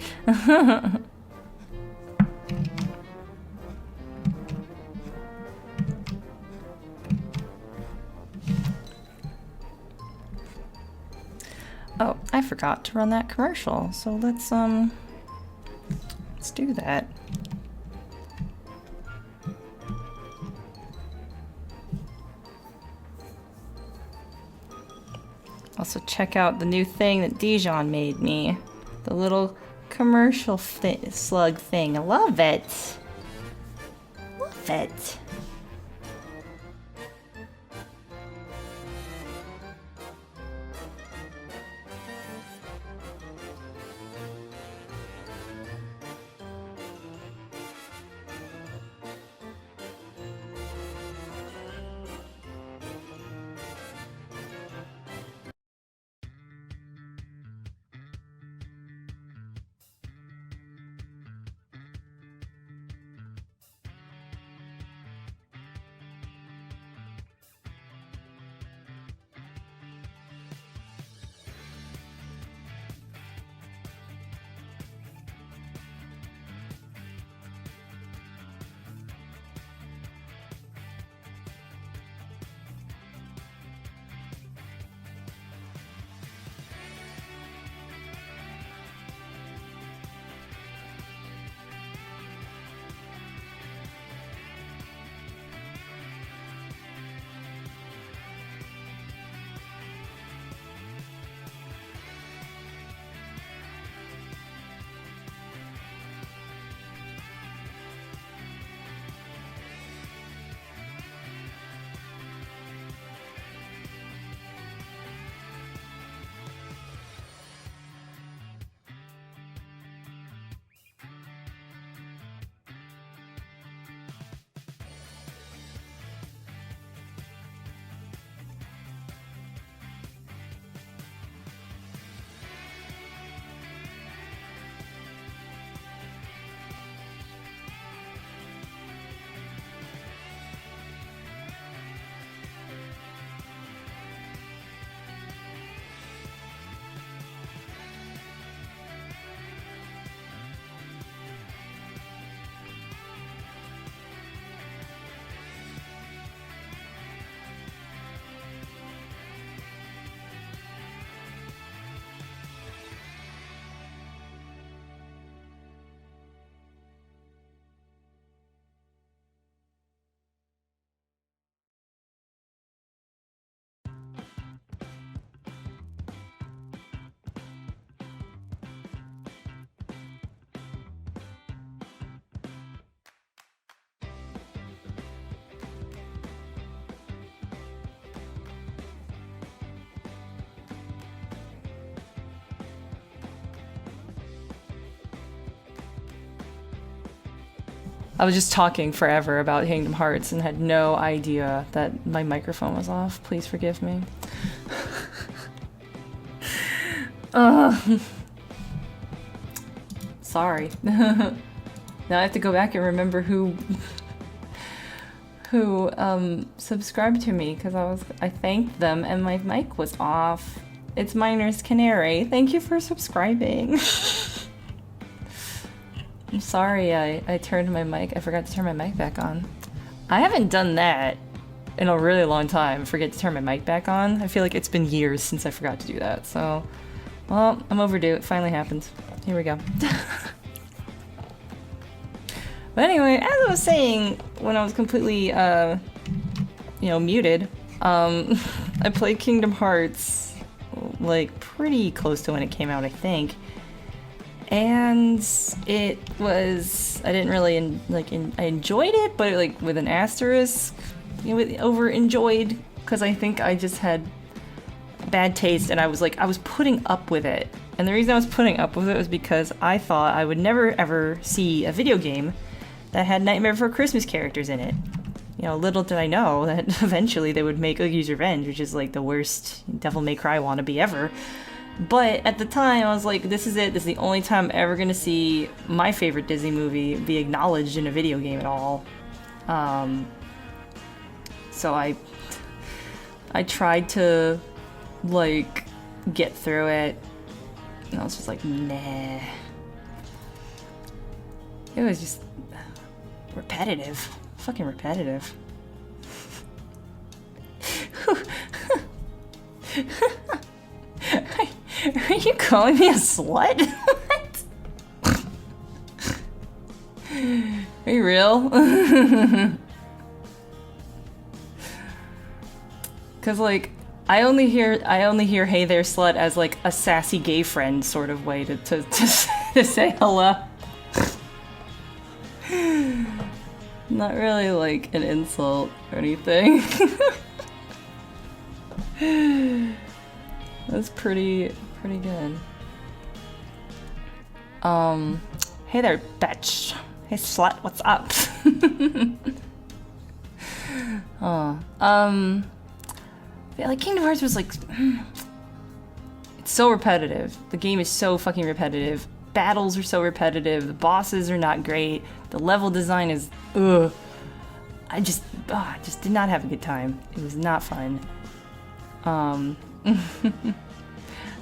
A: Oh, I forgot to run that commercial, so let's do that. Also check out the new thing that Dijon made me. The little commercial slug thing. I love it. Love it. I was just talking forever about Kingdom Hearts and had no idea that my microphone was off. Please forgive me. Sorry. Now I have to go back and remember who subscribed to me, because I thanked them and my mic was off. It's Miner's Canary. Thank you for subscribing. I'm sorry I turned my mic. I forgot to turn my mic back on. I haven't done that in a really long time. Forget to turn my mic back on. I feel like it's been years since I forgot to do that. So, well, I'm overdue. It finally happened. Here we go. But anyway, as I was saying, when I was completely, muted, I played Kingdom Hearts, like, pretty close to when it came out, I think. And it was, I didn't really, I enjoyed it, but, like, with an asterisk, over-enjoyed, because I think I just had bad taste, and I was putting up with it. And the reason I was putting up with it was because I thought I would never, ever see a video game that had Nightmare Before Christmas characters in it. You know, little did I know that eventually they would make Oogie's Revenge, which is like the worst Devil May Cry wannabe ever. But at the time, I was like, this is it. This is the only time I'm ever gonna see my favorite Disney movie be acknowledged in a video game at all. So I tried to, like, get through it. And I was just like, nah. It was just repetitive. Fucking repetitive. Are you calling me a slut? What? Are you real? Cause like I only hear "Hey there, slut" as like a sassy gay friend sort of way to say hello. Not really like an insult or anything. That's pretty good. Hey there, bitch. Hey slut, what's up? Yeah, like Kingdom Hearts was like, it's so repetitive. The game is so fucking repetitive. Battles are so repetitive. The bosses are not great. The level design is, ugh. I just did not have a good time. It was not fun.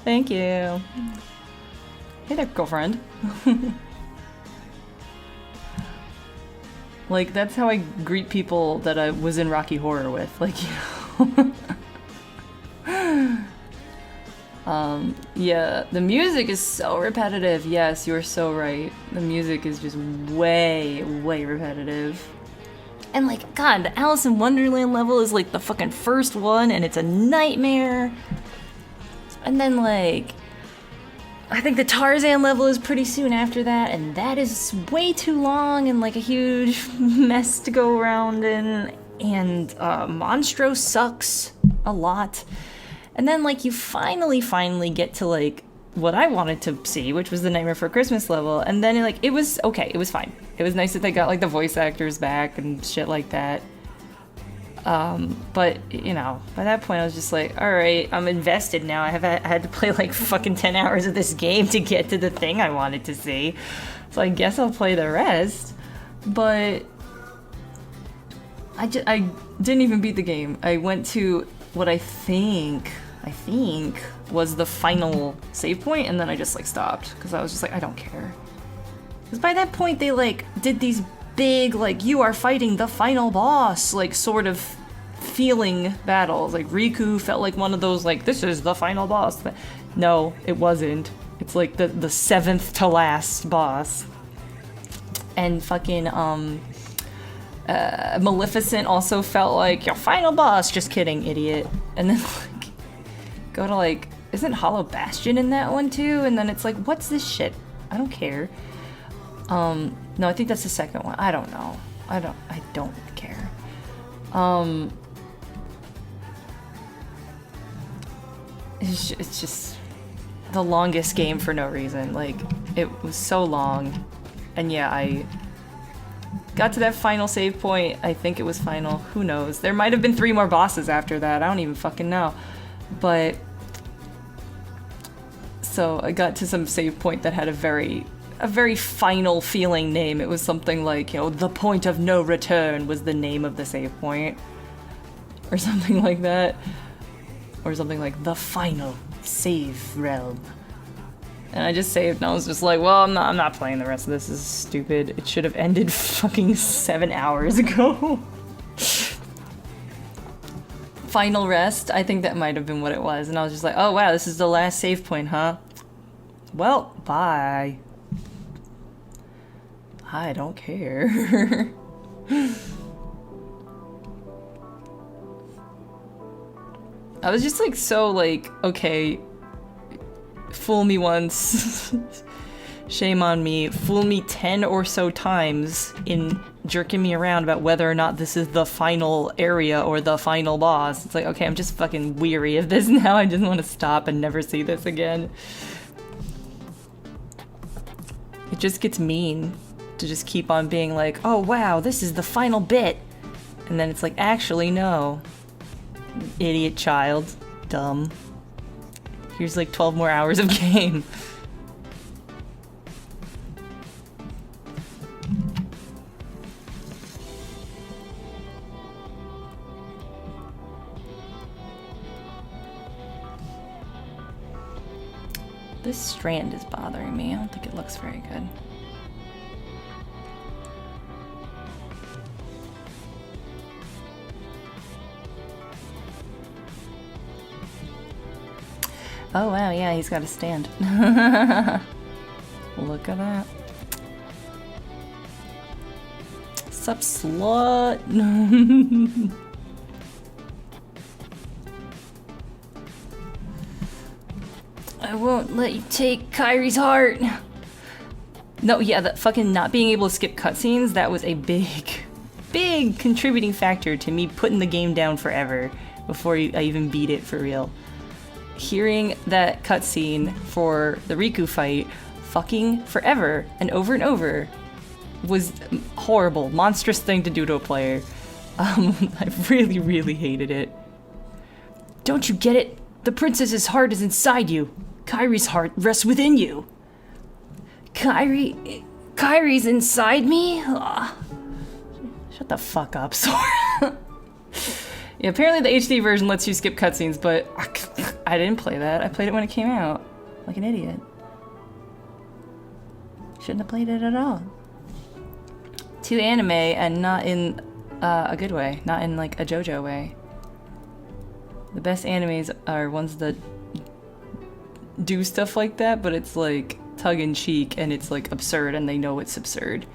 A: Thank you. Hey there, girlfriend. Like, that's how I greet people that I was in Rocky Horror with. Like, you know. Yeah, the music is so repetitive. Yes, you're so right. The music is just way, way repetitive. And like, God, the Alice in Wonderland level is like the fucking first one, and it's a nightmare. And then like, I think the Tarzan level is pretty soon after that, and that is way too long and like a huge mess to go around in. And Monstro sucks a lot. And then like you finally get to like what I wanted to see, which was the Nightmare Before Christmas level. And then like it was okay, it was fine. It was nice that they got like the voice actors back and shit like that. But you know, by that point I was just like, all right, I'm invested now. I had to play like fucking 10 hours of this game to get to the thing I wanted to see. So I guess I'll play the rest. But I didn't even beat the game. I went to what I think was the final save point, and then I just like stopped because I was just like, I don't care. Because by that point they like did these big like, you are fighting the final boss, like sort of feeling battles. Like Riku felt like one of those like, this is the final boss. No, it wasn't. It's like the seventh to last boss. And fucking Maleficent also felt like your final boss. Just kidding, idiot. And then like go to like, isn't Hollow Bastion in that one too? And then it's like, what's this shit? I don't care. No, I think that's the second one. I don't know. I don't care. It's just the longest game for no reason. Like, it was so long. And yeah, Got to that final save point. I think it was final. Who knows? There might have been 3 more bosses after that. I don't even fucking know. But so I got to some save point that had a very final feeling name. It was something like, you know, the point of no return was the name of the save point. Or something like that. Or something like the final save realm. And I just saved and I was just like, well, I'm not playing the rest of this. This is stupid. It should have ended fucking 7 hours ago. Final rest, I think that might have been what it was. And I was just like, oh wow, this is the last save point, huh? Well, bye. I don't care. I was just like, so like, okay, fool me once, shame on me, fool me 10 or so times in jerking me around about whether or not this is the final area or the final boss. It's like, okay, I'm just fucking weary of this now. I just want to stop and never see this again. It just gets mean to just keep on being like, oh wow, this is the final bit. And then it's like, actually, no. Idiot child. Dumb. Here's like 12 more hours of game. This strand is bothering me. I don't think it looks very good. Oh wow, yeah, he's got a stand. Look at that. Sup, slut? I won't let you take Kyrie's heart. No, yeah, that fucking not being able to skip cutscenes, that was a big contributing factor to me putting the game down forever before I even beat it for real. Hearing that cutscene for the Riku fight fucking forever and over was horrible, monstrous thing to do to a player. I really hated it. Don't you get it? The princess's heart is inside you. Kyrie's heart rests within you. Kyrie's inside me? Ugh. Shut the fuck up, Sora. Yeah, apparently the HD version lets you skip cutscenes, but I didn't play that. I played it when it came out. Like an idiot. Shouldn't have played it at all. Too anime and not in a good way. Not in like a JoJo way. The best animes are ones that do stuff like that, but it's like tongue-in-cheek and it's like absurd and they know it's absurd.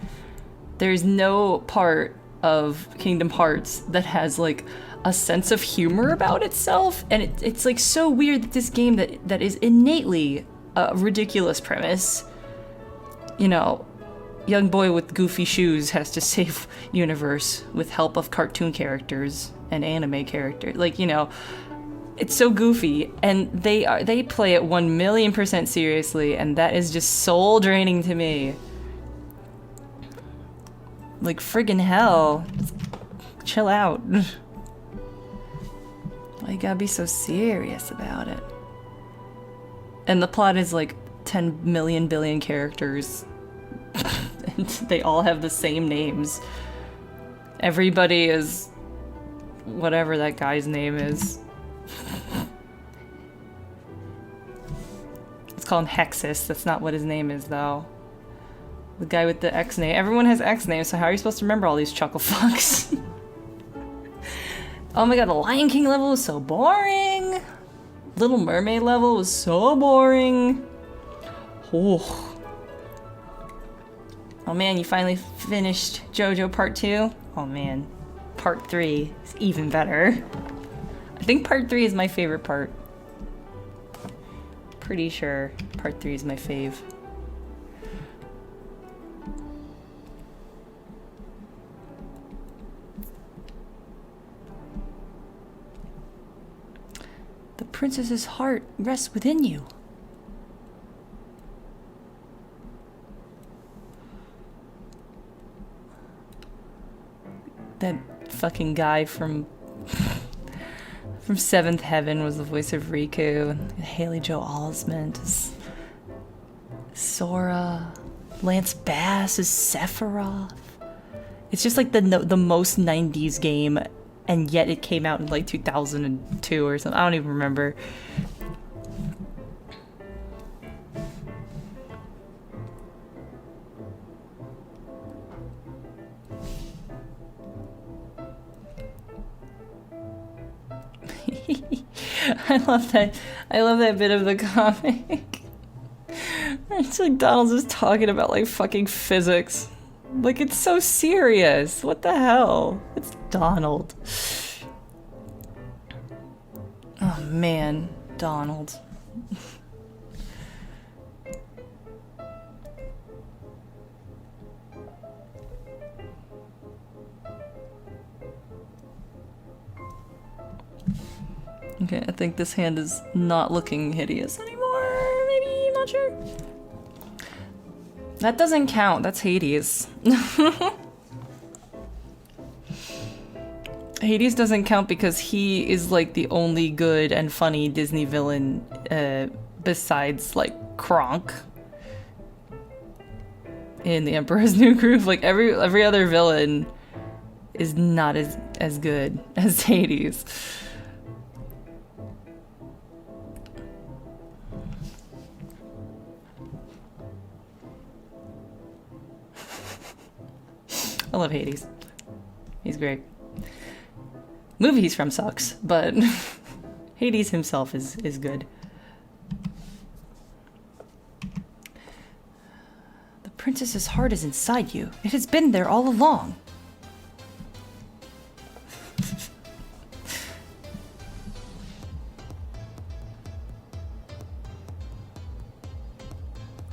A: There's no part of Kingdom Hearts that has like a sense of humor about itself, and it's like so weird that this game that is innately a ridiculous premise, you know, young boy with goofy shoes has to save universe with help of cartoon characters and anime characters, like, you know, it's so goofy, and they play it 1,000,000% seriously, and that is just soul draining to me. Like friggin' hell, just chill out. Why you gotta be so serious about it? And the plot is like 10 million billion characters. And they all have the same names. Everybody is whatever that guy's name is. Let's call him Hexus. That's not what his name is though. The guy with the X name. Everyone has X names, so how are you supposed to remember all these chuckle fucks? Oh my god, the Lion King level was so boring. Little Mermaid level was so boring. Oh. Oh man, you finally finished JoJo Part 2? Oh man, Part 3 is even better. I think Part 3 is my favorite part. Pretty sure Part 3 is my fave. The princess's heart rests within you. That fucking guy from Seventh Heaven was the voice of Riku. And Haley Joel Osment is Sora. Lance Bass is Sephiroth. It's just like the most 90s game, and yet it came out in like 2002 or something. I don't even remember. I love that bit of the comic. It's like Donald's just talking about like fucking physics. Like, it's so serious. What the hell? It's Donald. Oh man, Donald. Okay, I think this hand is not looking hideous anymore. Maybe, not sure. That doesn't count. That's Hades. Hades doesn't count because he is like the only good and funny Disney villain besides like Kronk in The Emperor's New Groove. Like every other villain is not as good as Hades. I love Hades. He's great. Movie he's from sucks, but Hades himself is good. The princess's heart is inside you. It has been there all along.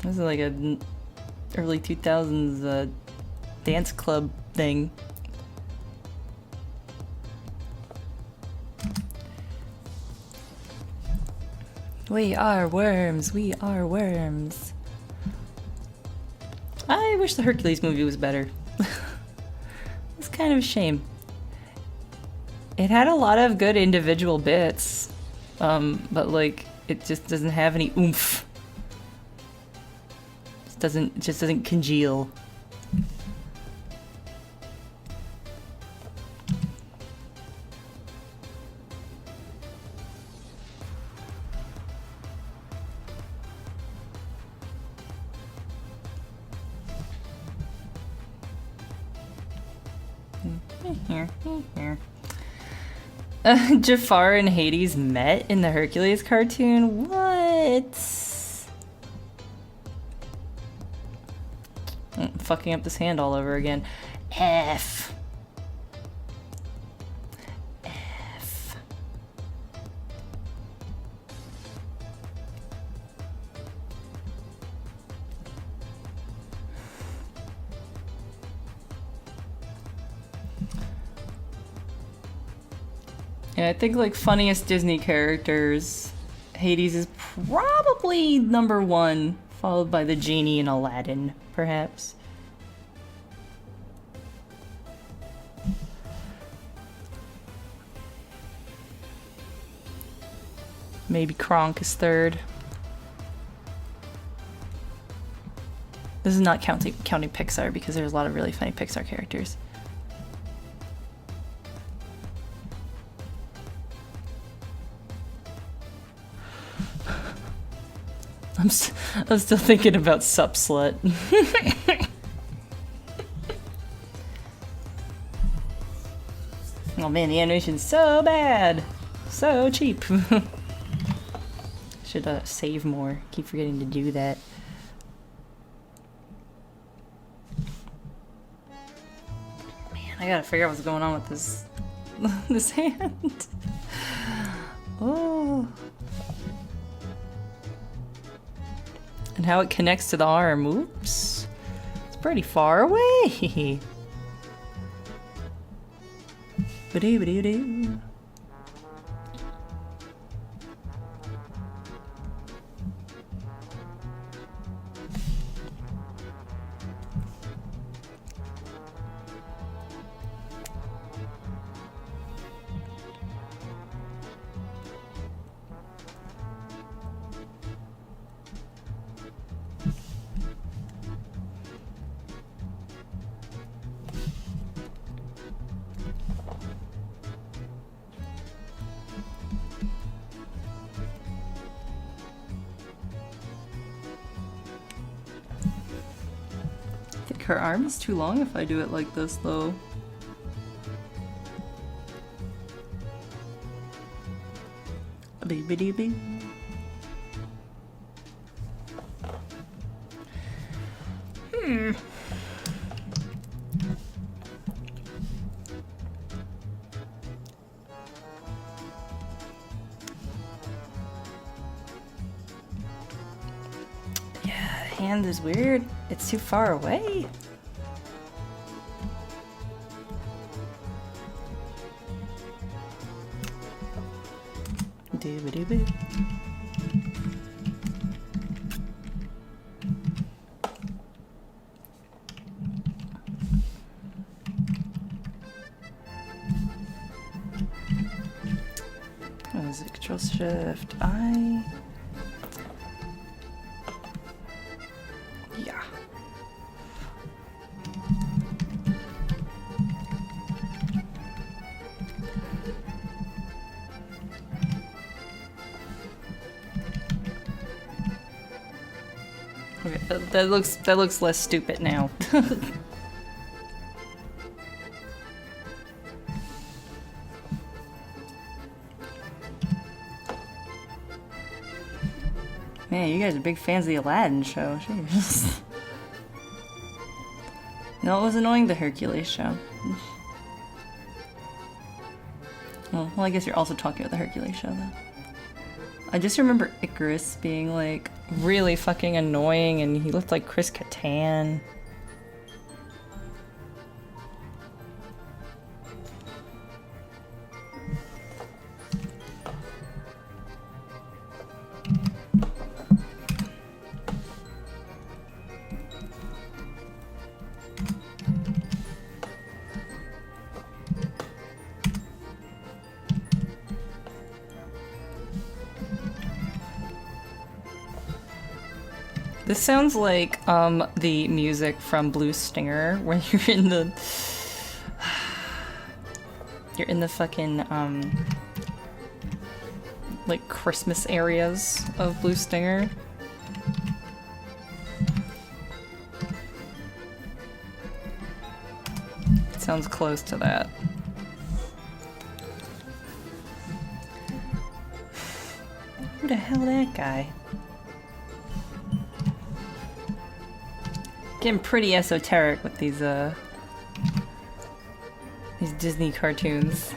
A: This is like a early 2000s dance club thing. We are worms, we are worms. I wish the Hercules movie was better. It's kind of a shame. It had a lot of good individual bits, but like it just doesn't have any oomph. It just doesn't congeal. Jafar and Hades met in the Hercules cartoon? What? Fucking up this hand all over again. F. Yeah, I think like funniest Disney characters, Hades is probably number one, followed by the genie in Aladdin, perhaps. Maybe Kronk is third. This is not counting Pixar because there's a lot of really funny Pixar characters. I'm still thinking about Sup Slut. Oh man, the animation's so bad. So cheap. Should save more. Keep forgetting to do that. Man, I gotta figure out what's going on with this this hand. Oh. And how it connects to the arm. Oops. It's pretty far away. Ba-doo-ba-doo-doo. Her arm is too long if I do it like this, though. Beep-a-dee-beep. Yeah, hand is weird. It's too far away. Doo-ba-doo-boo. Control Shift I. Yeah. Okay, that looks less stupid now. Man, you guys are big fans of the Aladdin show. Jeez. No, it was annoying, the Hercules show. Well, I guess you're also talking about the Hercules show, though. I just remember Icarus being, like, really fucking annoying, and he looked like Chris Kattan. This sounds like the music from Blue Stinger, where you're in the fucking like Christmas areas of Blue Stinger. It sounds close to that. Who the hell that guy? Getting pretty esoteric with these Disney cartoons.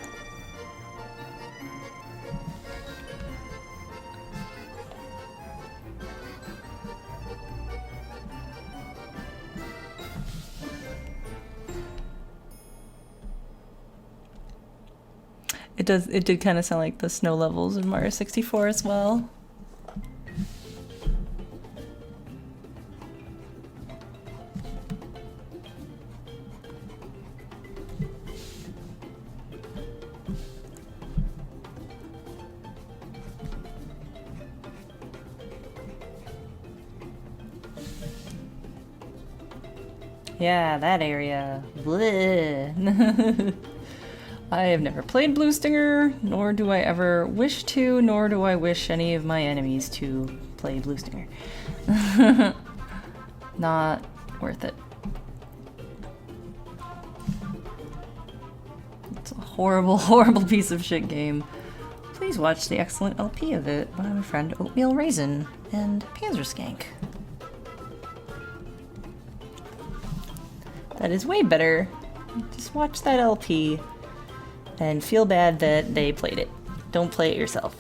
A: It did kind of sound like the snow levels in Mario 64 as well. Yeah, that area. Bleh. I have never played Blue Stinger, nor do I ever wish to, nor do I wish any of my enemies to play Blue Stinger. Not worth it. It's a horrible, horrible piece of shit game. Please watch the excellent LP of it by my friend Oatmeal Raisin and Panzerskank. That is way better. Just watch that LP and feel bad that they played it. Don't play it yourself.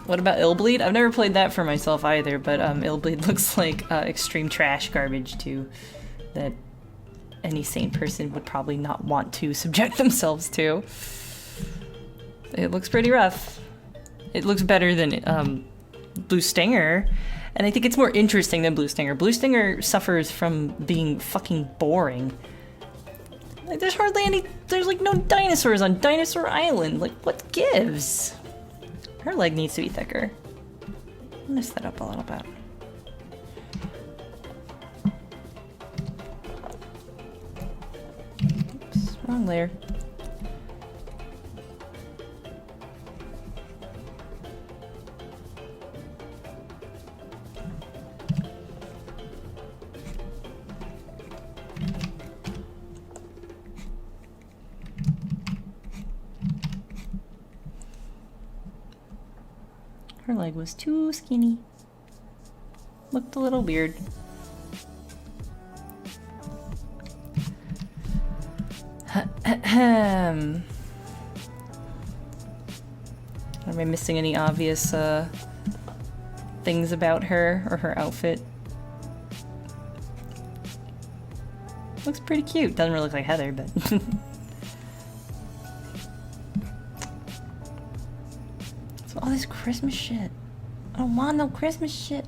A: What about Illbleed? I've never played that for myself either, but Illbleed looks like extreme trash garbage too, that any sane person would probably not want to subject themselves to. It looks pretty rough. It looks better than Blue Stinger, and I think it's more interesting than Blue Stinger. Blue Stinger suffers from being fucking boring. Like, there's hardly any, there's like no dinosaurs on Dinosaur Island. Like, what gives? Her leg needs to be thicker. Mess that up a little bit. Oops, wrong layer. Her leg was too skinny. Looked a little weird. Am I missing any obvious things about her or her outfit? Looks pretty cute. Doesn't really look like Heather, but so all this Christmas shit. I don't want no Christmas shit.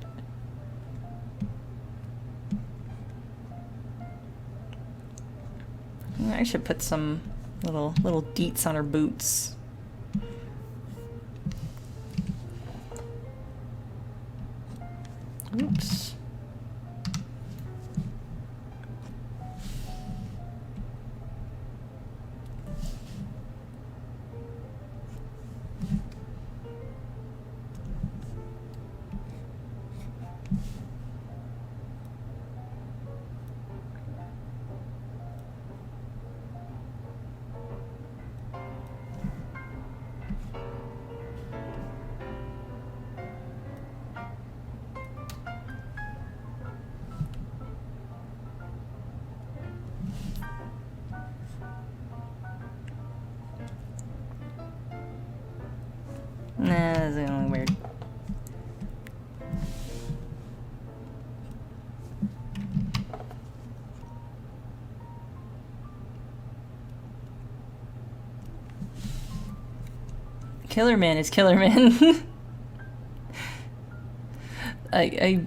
A: I should put some little deets on her boots. Oops. Nah, that's a little weird. Killer Man is Killer Man. I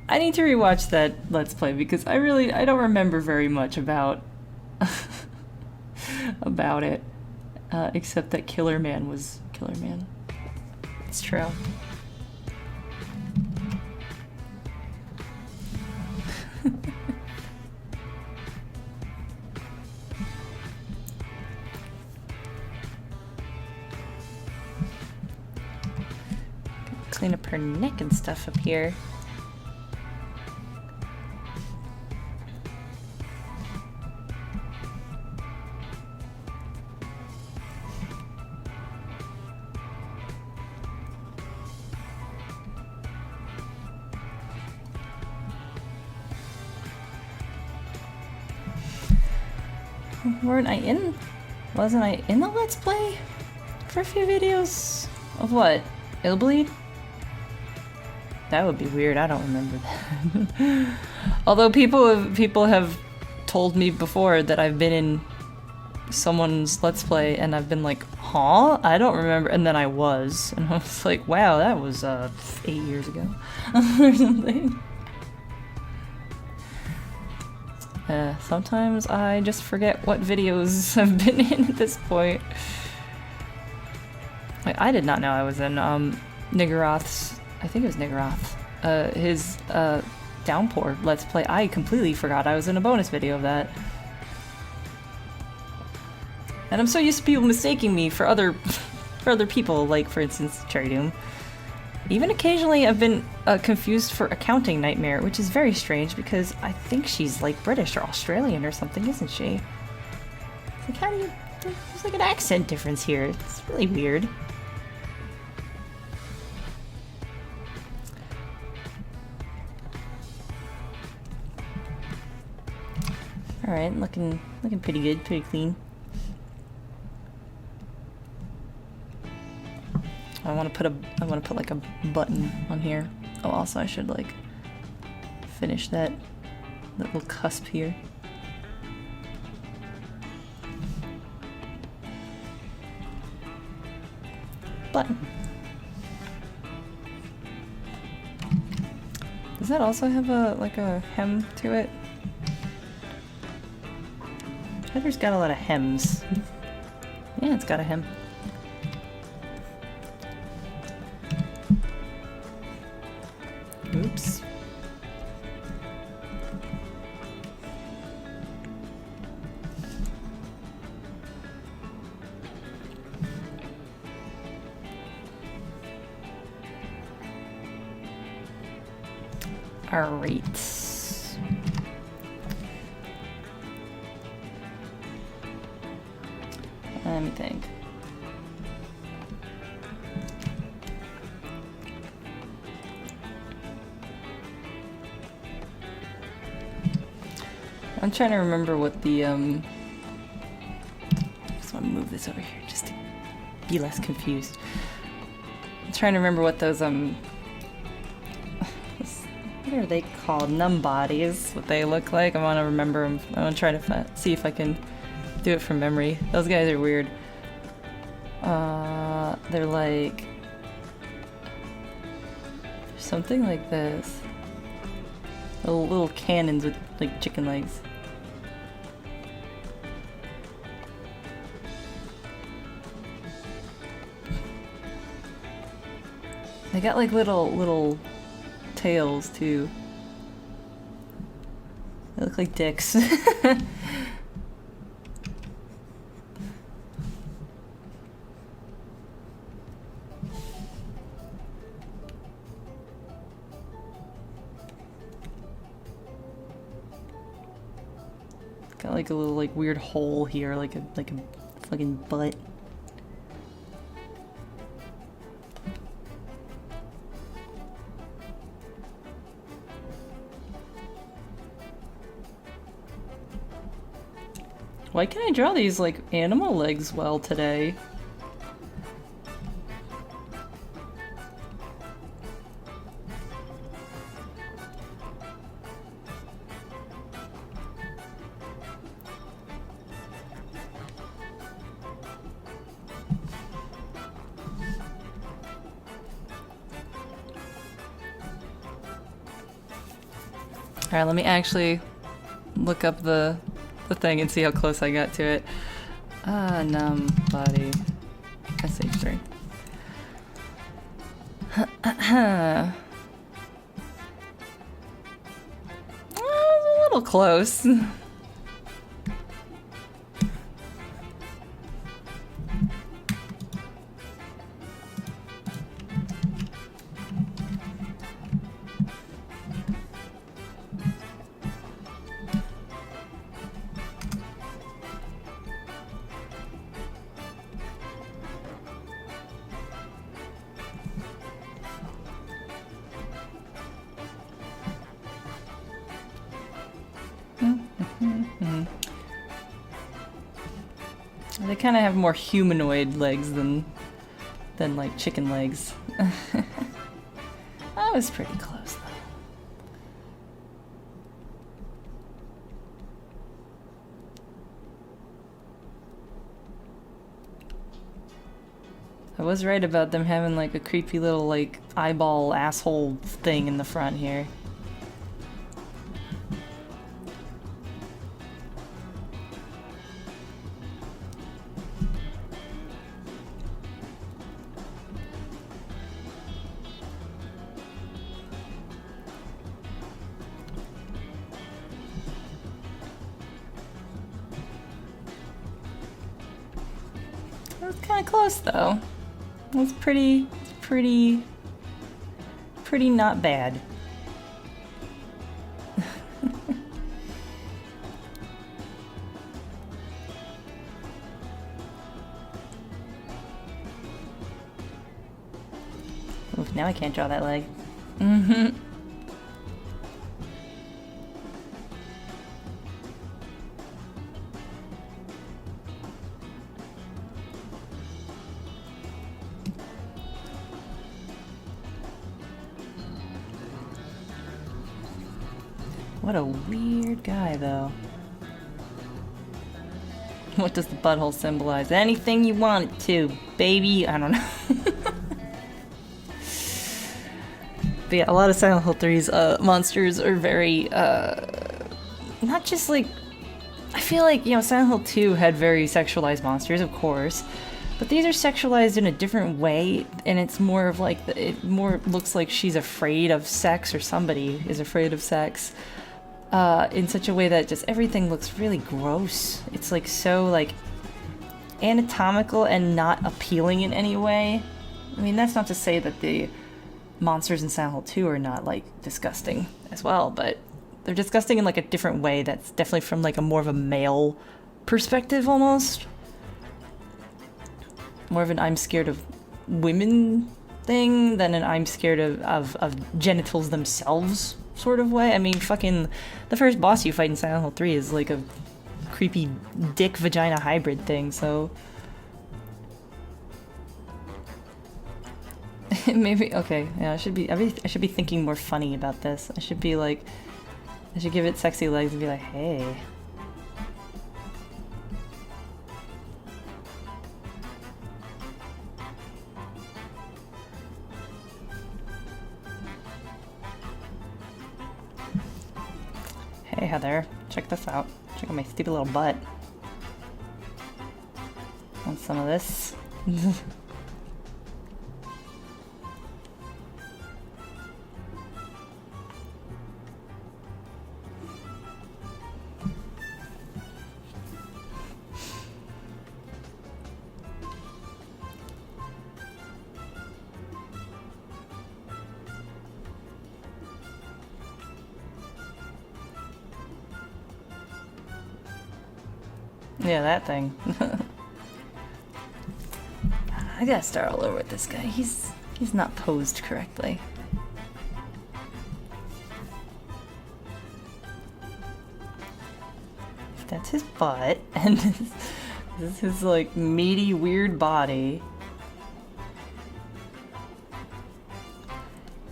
A: need to rewatch that Let's Play because I don't remember very much about about it, except that Killer Man was Killer Man. It's true. Clean up her neck and stuff up here. Wasn't I in the Let's Play for a few videos? Of what? Illbleed? That would be weird, I don't remember that. Although people have told me before that I've been in someone's Let's Play and I've been like, huh? I don't remember, and then I was. And I was like, wow, that was 8 years ago. Or something. Sometimes I just forget what videos I've been in at this point. Like, I did not know I was in Niggeroth's, I think it was Niggeroth, his Downpour Let's Play. I completely forgot I was in a bonus video of that. And I'm so used to people mistaking me for other people, like for instance Cherry Doom. Even occasionally I've been confused for Accounting Nightmare, which is very strange because I think she's like British or Australian or something, isn't she? It's like, how do you... There's like an accent difference here. It's really weird. Alright, looking pretty good, pretty clean. I want to put like a button on here. Oh, also I should like finish that little cusp here. Button. Does that also have a hem to it? Heather's got a lot of hems. Yeah, it's got a hem. Oops. All right. Let me think. I'm trying to remember what the just want to move this over here just to be less confused. I'm trying to remember what those what are they called? Numb bodies. What they look like. I want to remember them. I want to try to see if I can do it from memory. Those guys are weird. They're like something like this. Little cannons with like chicken legs. They got like little tails too. They look like dicks. Got like a little like weird hole here, like a fucking butt. Why can't I draw these like animal legs well today? Alright, let me actually look up the thing and see how close I got to it. Numb body. SH3. I was a little close. They kind of have more humanoid legs than like chicken legs. That was pretty close though. I was right about them having like a creepy little like eyeball asshole thing in the front here. That's kind of close though. That's pretty not bad. Oof, now I can't draw that leg. Mm-hmm. What a weird guy, though. What does the butthole symbolize? Anything you want it to, baby. I don't know. But yeah, a lot of Silent Hill 3's monsters are very, not just like... I feel like, you know, Silent Hill 2 had very sexualized monsters, of course. But these are sexualized in a different way, and it's more of like, it more looks like she's afraid of sex, or somebody is afraid of sex. In such a way that just everything looks really gross. It's like so like anatomical and not appealing in any way. I mean, that's not to say that the monsters in Silent Hill 2 are not like disgusting as well, but they're disgusting in like a different way that's definitely from like a more of a male perspective almost. More of an I'm scared of women thing than an I'm scared of genitals themselves sort of way. I mean, fucking the first boss you fight in Silent Hill 3 is like a creepy dick vagina hybrid thing, so maybe okay. Yeah, I should be thinking more funny about this. I should give it sexy legs and be like, hey. Hey Heather, check this out. Check out my stupid little butt. Want some of this? Yeah, that thing. I gotta start all over with this guy. He's not posed correctly. That's his butt, and this is his like meaty, weird body.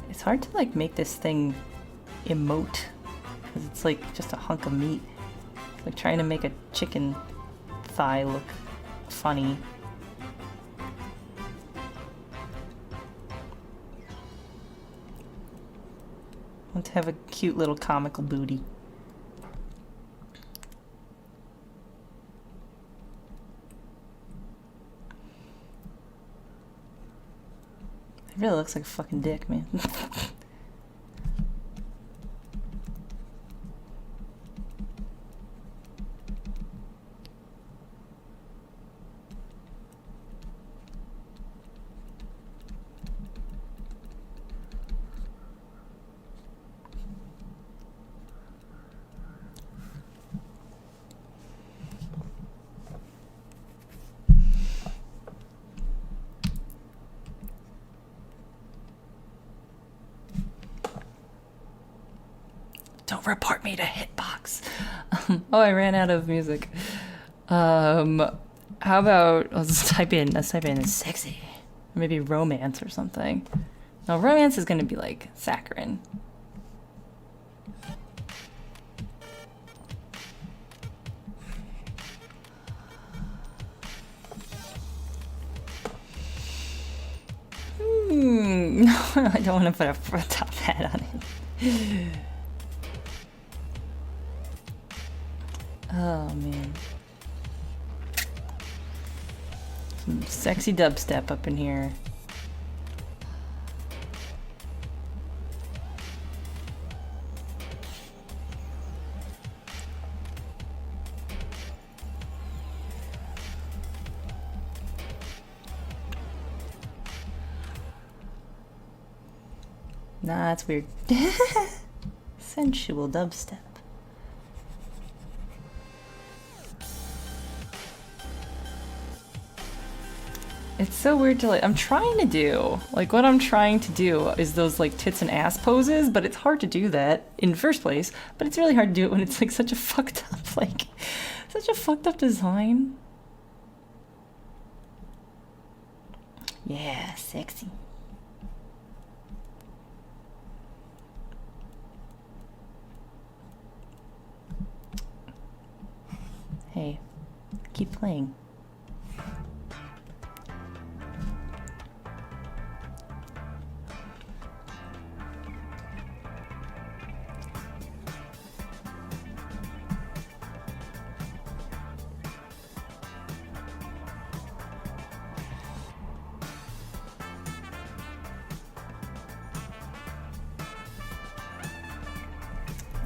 A: It's hard to like make this thing emote because it's like just a hunk of meat. It's like trying to make a chicken thigh look funny. I want to have a cute little comical booty. It really looks like a fucking dick, man. Don't report me to Hitbox. Oh, I ran out of music. How about let's type in sexy, or maybe romance or something. No, romance is gonna be like saccharine. No, I don't want to put a top hat on it. Oh man. Some sexy dubstep up in here. Nah, that's weird. Sensual dubstep. It's so weird to like, what I'm trying to do is those like tits and ass poses, but it's hard to do that in the first place, but it's really hard to do it when it's like such a fucked up design. Yeah, sexy. Hey, keep playing.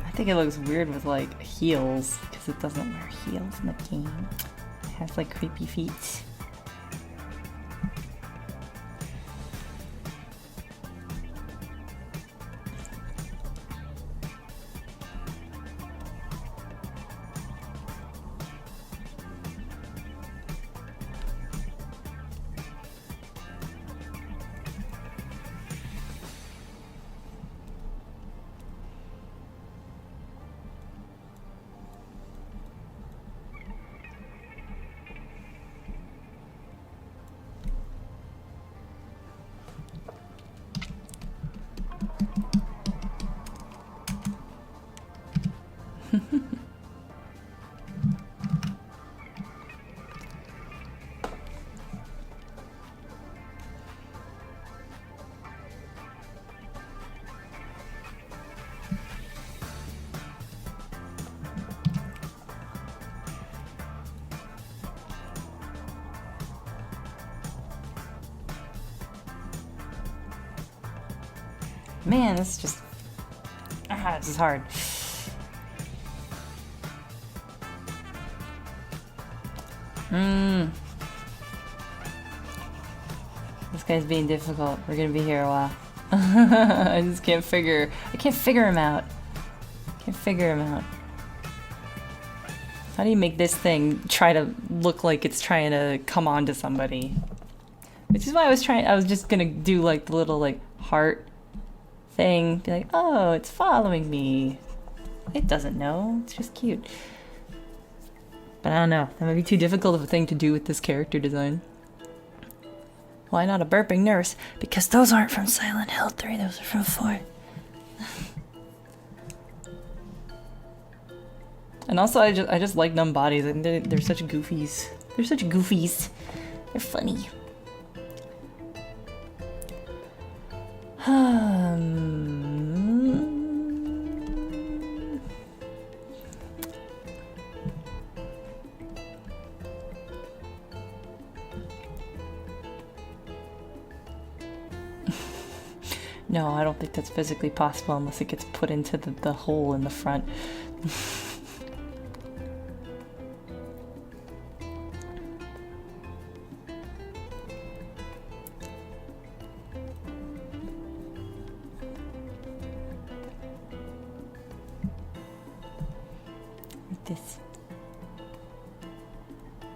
A: I think it looks weird with like heels because it doesn't wear heels in the game. It has like creepy feet. Man, this is just... this is hard. This guy's being difficult. We're gonna be here a while. I just can't figure... I can't figure him out. Can't figure him out. How do you make this thing try to look like it's trying to come on to somebody? Which is why I was just gonna do like the little like heart thing. Be like, oh, it's following me. It doesn't know. It's just cute. But I don't know. That might be too difficult of a thing to do with this character design. Why not a burping nurse? Because those aren't from Silent Hill 3. Those are from 4. And also, I just like numb bodies. And they're such goofies. They're such goofies. They're funny. No, I don't think that's physically possible unless it gets put into the hole in the front. This.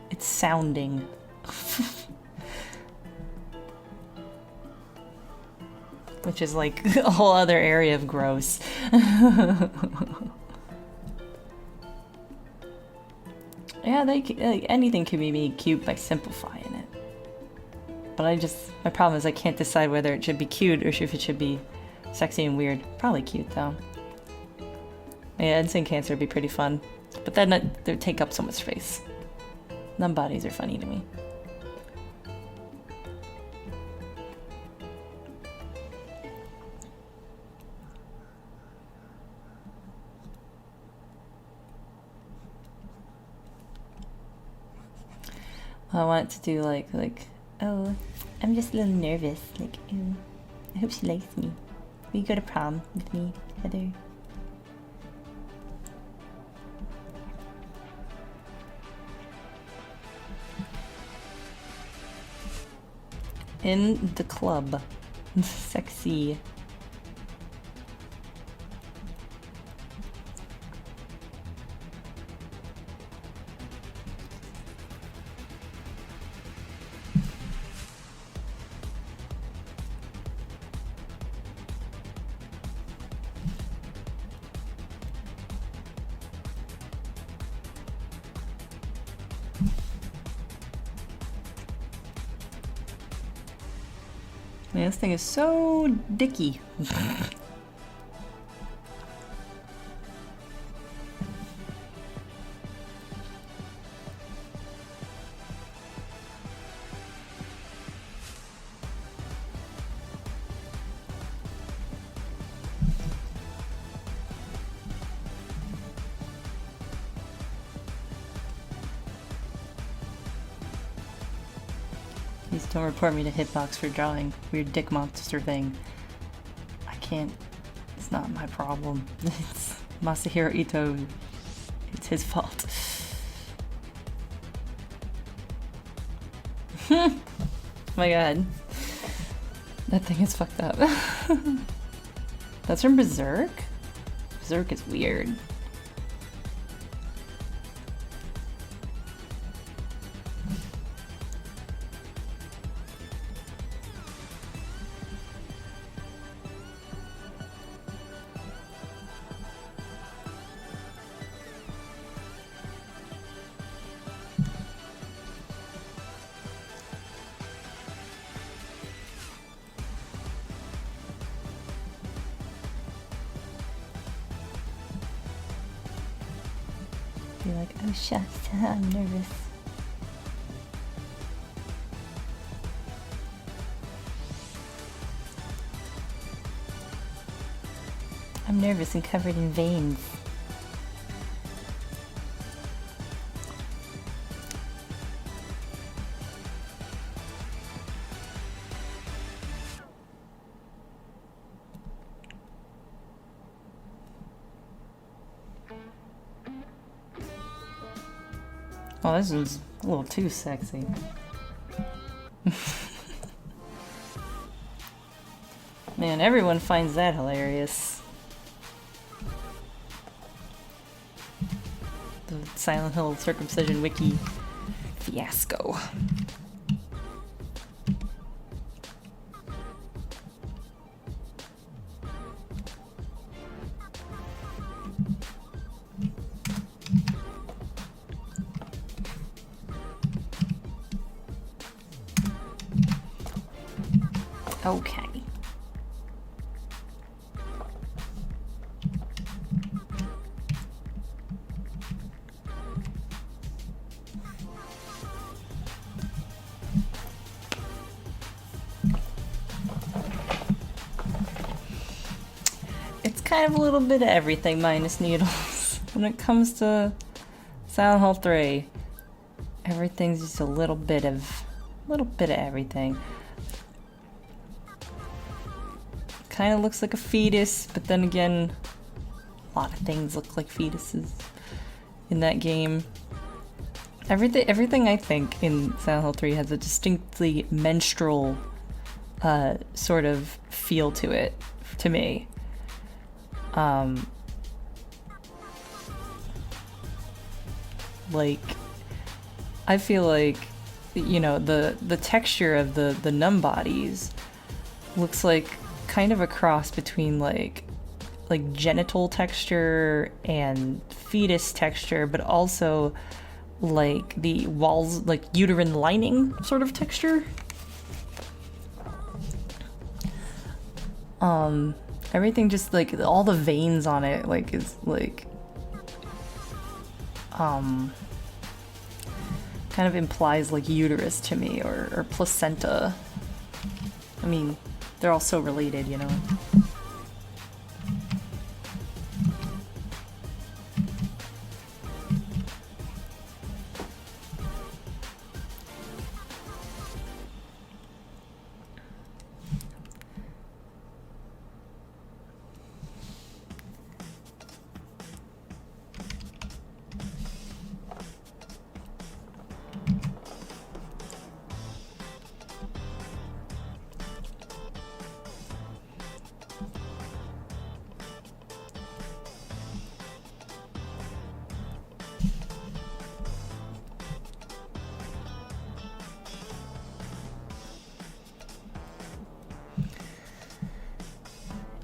A: It's sounding. Which is like a whole other area of gross. Yeah, like, anything can be made cute by simplifying it. But my problem is I can't decide whether it should be cute or if it should be sexy and weird. Probably cute though. Yeah, insane cancer would be pretty fun. But then they take up so much space. Numb bodies are funny to me. I want it to do like, oh, I'm just a little nervous. Like, ooh, I hope she likes me. Will you go to prom with me, Heather? In the club. Sexy. Man, this thing is so dicky. Please don't report me to Hitbox for drawing weird dick monster thing. I can't. It's not my problem. It's Masahiro Ito. It's his fault. Oh my god. That thing is fucked up. That's from Berserk? Berserk is weird. be like, oh shucks, I'm nervous. I'm nervous and covered in veins. Oh, this is a little too sexy. Man, everyone finds that hilarious. The Silent Hill circumcision wiki fiasco. Okay. It's kind of a little bit of everything minus needles. When it comes to Silent Hill 3, everything's just a little bit of everything. Kind of looks like a fetus, but then again, a lot of things look like fetuses in that game. Everything I think in Silent Hill 3 has a distinctly menstrual sort of feel to it, to me. Like, I feel like, you know, the texture of the numb bodies looks like kind of a cross between like genital texture and fetus texture, but also like the walls, like uterine lining sort of texture. Everything just like all the veins on it like is like kind of implies like uterus to me, or placenta. I mean, they're all so related, you know.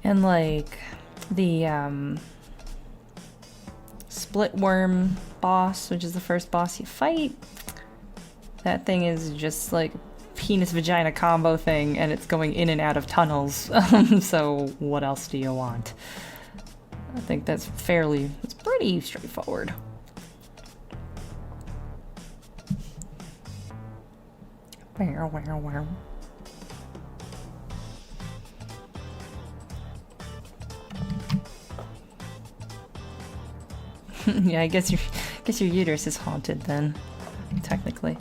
A: And like the split worm boss, which is the first boss you fight, that thing is just like penis vagina combo thing, and it's going in and out of tunnels. So what else do you want? I think it's pretty straightforward. Wow. Yeah, I guess your uterus is haunted then, technically.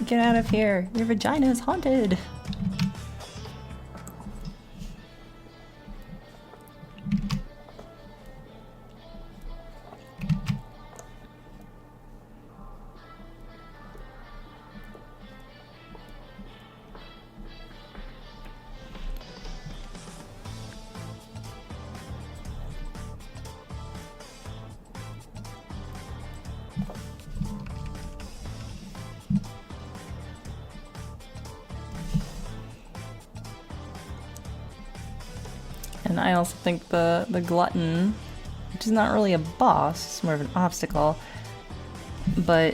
A: Get out of here! Your vagina is haunted! And I also think the glutton, which is not really a boss, it's more of an obstacle, but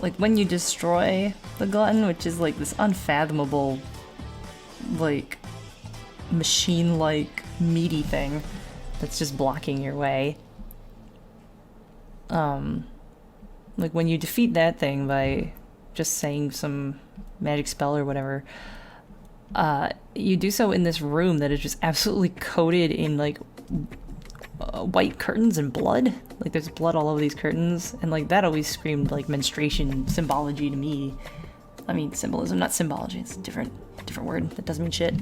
A: like when you destroy the glutton, which is like this unfathomable, like machine-like meaty thing that's just blocking your way, like when you defeat that thing by just saying some magic spell or whatever, you do so in this room that is just absolutely coated in like white curtains and blood. Like there's blood all over these curtains, and like that always screamed like menstruation symbology to me. I mean symbolism, not symbology. It's a different word that doesn't mean shit.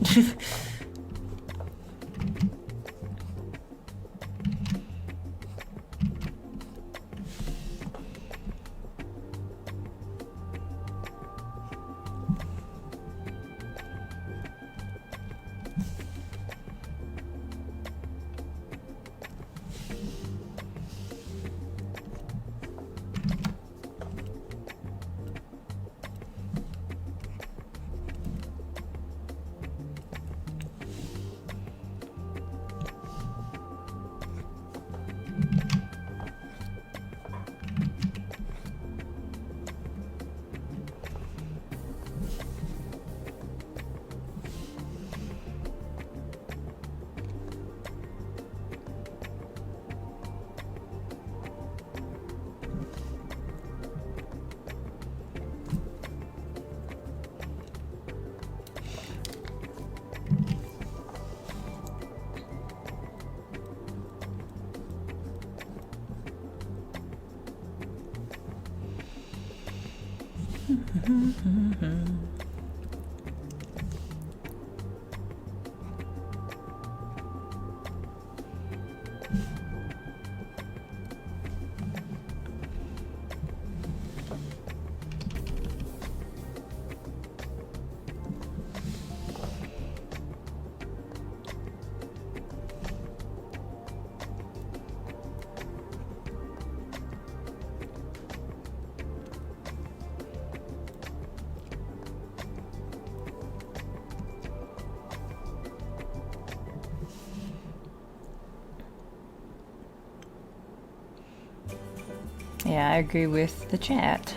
A: Yeah, I agree with the chat.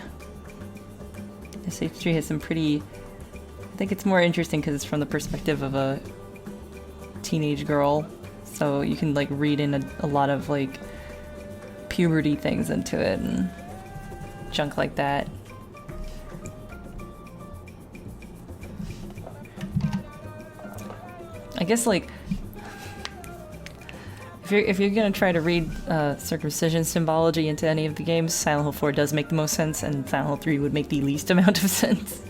A: SH3 has some pretty... I think it's more interesting because it's from the perspective of a teenage girl. So you can like read in a lot of like puberty things into it and junk like that. I guess like if you're gonna try to read circumcision symbology into any of the games, Silent Hill 4 does make the most sense, and Silent Hill 3 would make the least amount of sense.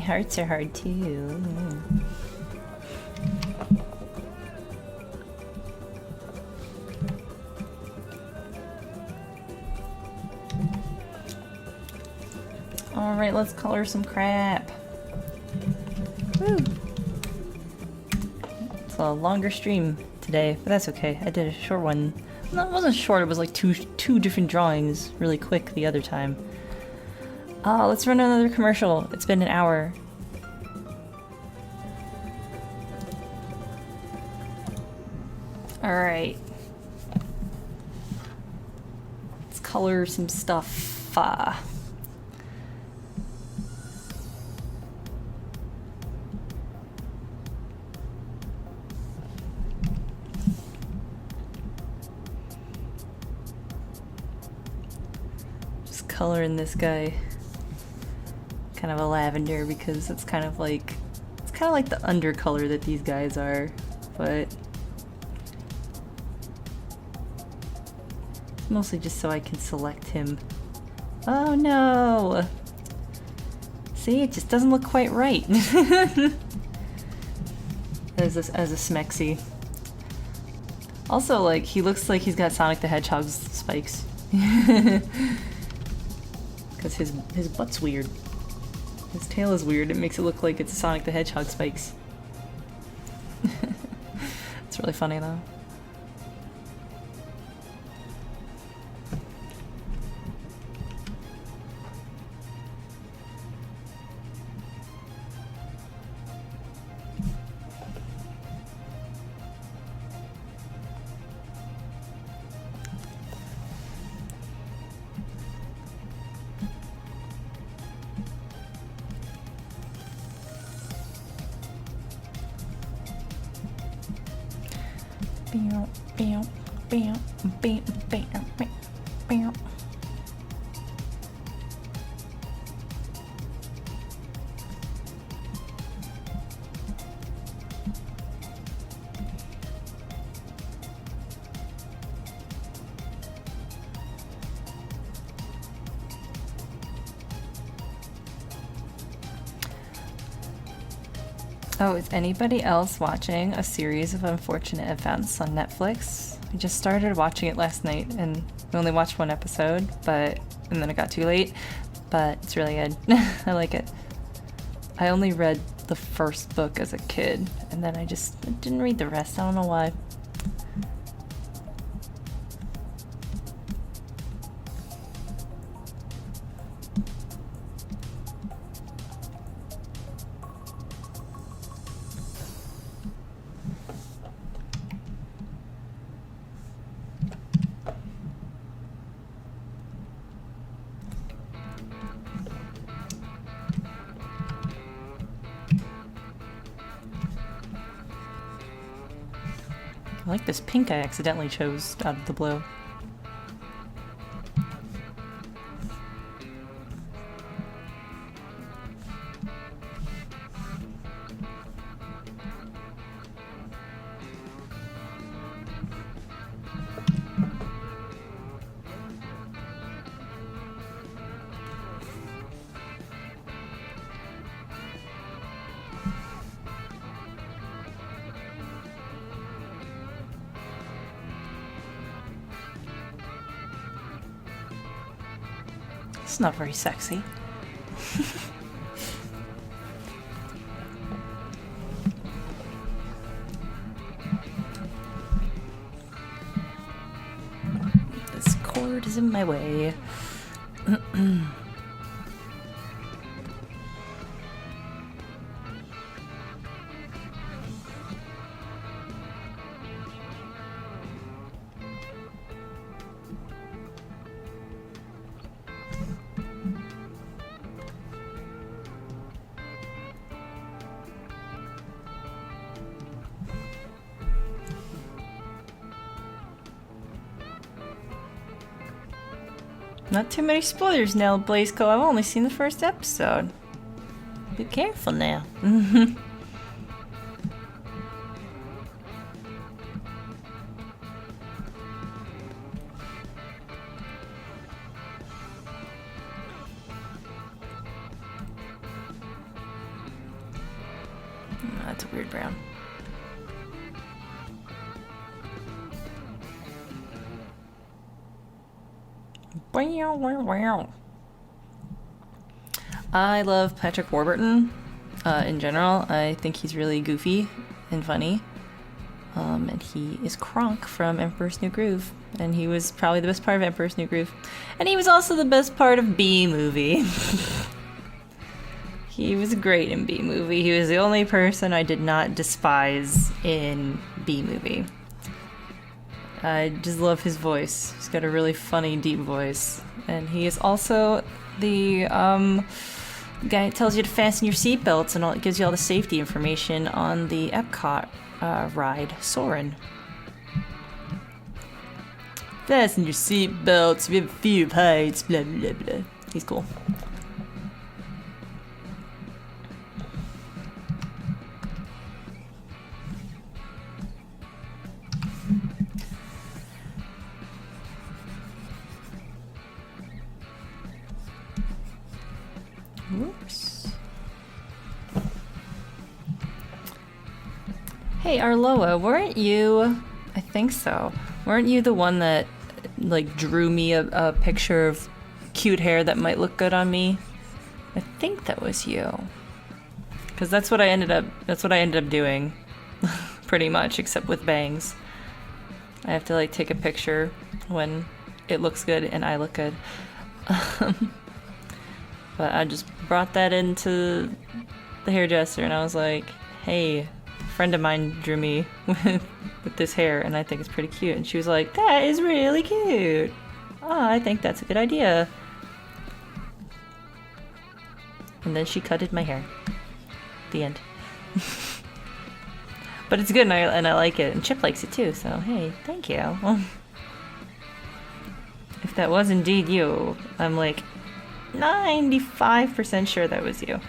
A: Hearts are hard too. Alright, let's color some crap. Woo! It's a longer stream today, but that's okay. I did a short one. No, it wasn't short, it was like two different drawings really quick the other time. Let's run another commercial. It's been an hour. Alright. Let's color some stuff. Just coloring this guy. Kind of a lavender because it's kind of like the undercolor that these guys are, but it's mostly just so I can select him. Oh no! See, it just doesn't look quite right. as a Smexy. Also, like, he looks like he's got Sonic the Hedgehog's spikes. Because his butt's weird. His tail is weird. It makes it look like it's Sonic the Hedgehog spikes. It's really funny though. Oh, is anybody else watching A Series of Unfortunate Events on Netflix? I just started watching it last night and we only watched one episode, and then it got too late, but it's really good. I like it. I only read the first book as a kid and then I didn't read the rest. I don't know why. I like this pink I accidentally chose out of the blue. It's not very sexy. This cord is in my way. Not too many spoilers now, Blazeco. I've only seen the first episode. Be careful now. That's a weird brown. I love Patrick Warburton in general. I think he's really goofy and funny. And he is Kronk from Emperor's New Groove. And he was probably the best part of Emperor's New Groove. And he was also the best part of B-Movie. He was great in B-Movie. He was the only person I did not despise in B-Movie. I just love his voice. He's got a really funny, deep voice. And he is also the guy that tells you to fasten your seatbelts and it gives you all the safety information on the Epcot ride, Soarin'. Fasten your seatbelts, we have a fear of heights, blah blah blah. He's cool. Whoops. Hey, Arloa, weren't you... I think so. Weren't you the one that, like, drew me a picture of cute hair that might look good on me? I think that was you. Because that's what I ended up doing. Pretty much, except with bangs. I have to, like, take a picture when it looks good and I look good. But I just brought that into the hairdresser and I was like, hey, a friend of mine drew me with this hair and I think it's pretty cute. And she was like, that is really cute. Oh, I think that's a good idea. And then she cutted my hair. The end. But it's good and I like it. And Chip likes it too, so hey, thank you. If that was indeed you, I'm like 95% sure that was you.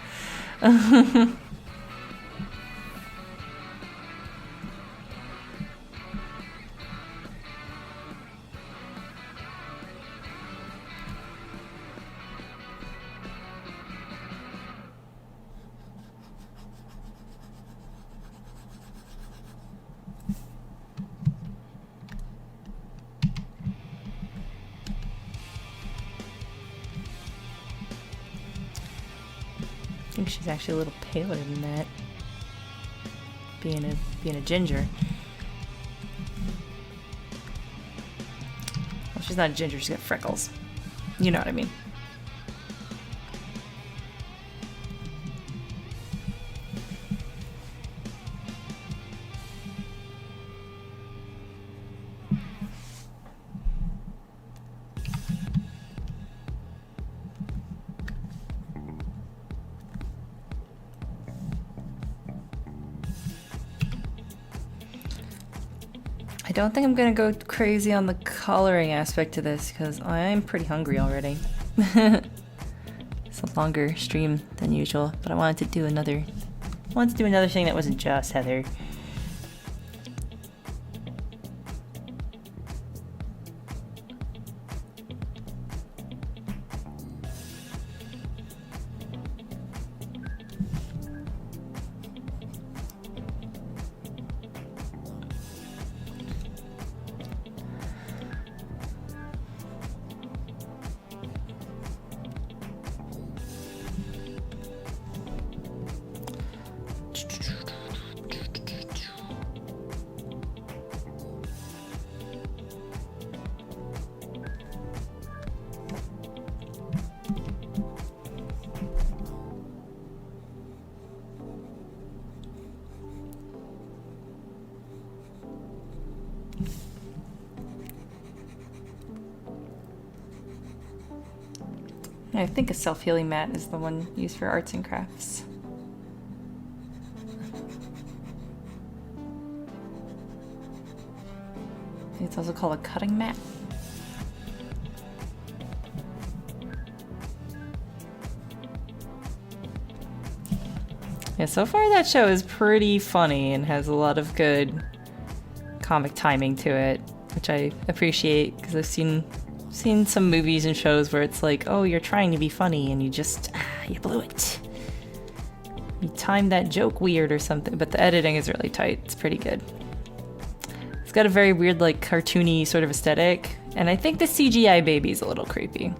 A: I think she's actually a little paler than that. Being a ginger. Well, she's not a ginger, she's got freckles. You know what I mean. I don't think I'm gonna go crazy on the coloring aspect to this because I'm pretty hungry already. It's a longer stream than usual, but I wanted to do another thing that wasn't just Heather. I think a self-healing mat is the one used for arts and crafts. It's also called a cutting mat. Yeah, so far that show is pretty funny and has a lot of good comic timing to it, which I appreciate because I've seen some movies and shows where it's like, oh, you're trying to be funny and you just, you blew it. You timed that joke weird or something, but the editing is really tight. It's pretty good. It's got a very weird, like, cartoony sort of aesthetic, and I think the CGI baby's a little creepy.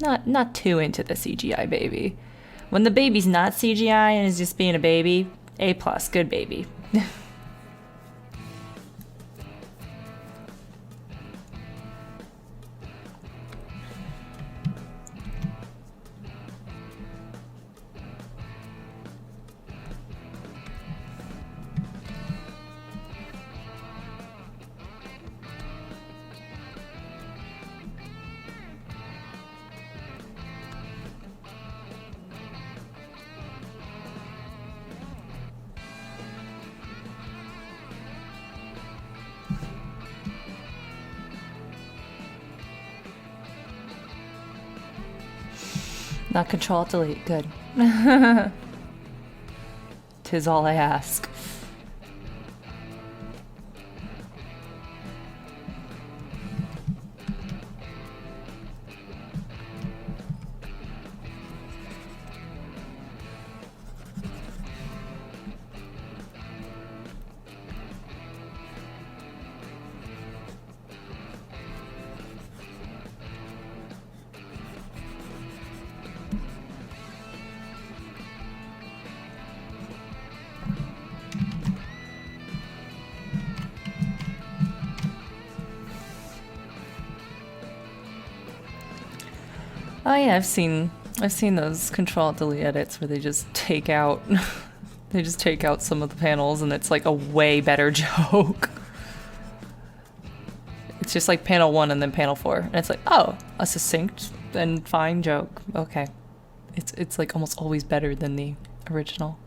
A: Not too into the CGI baby. When the baby's not CGI and is just being a baby, A+, good baby. Not Control Delete, good. 'Tis all I ask. Oh yeah, I've seen those Control-Delete edits where they just take out some of the panels and it's like a way better joke. It's just like panel 1 and then panel 4. And it's like, oh, a succinct and fine joke. Okay. It's like almost always better than the original.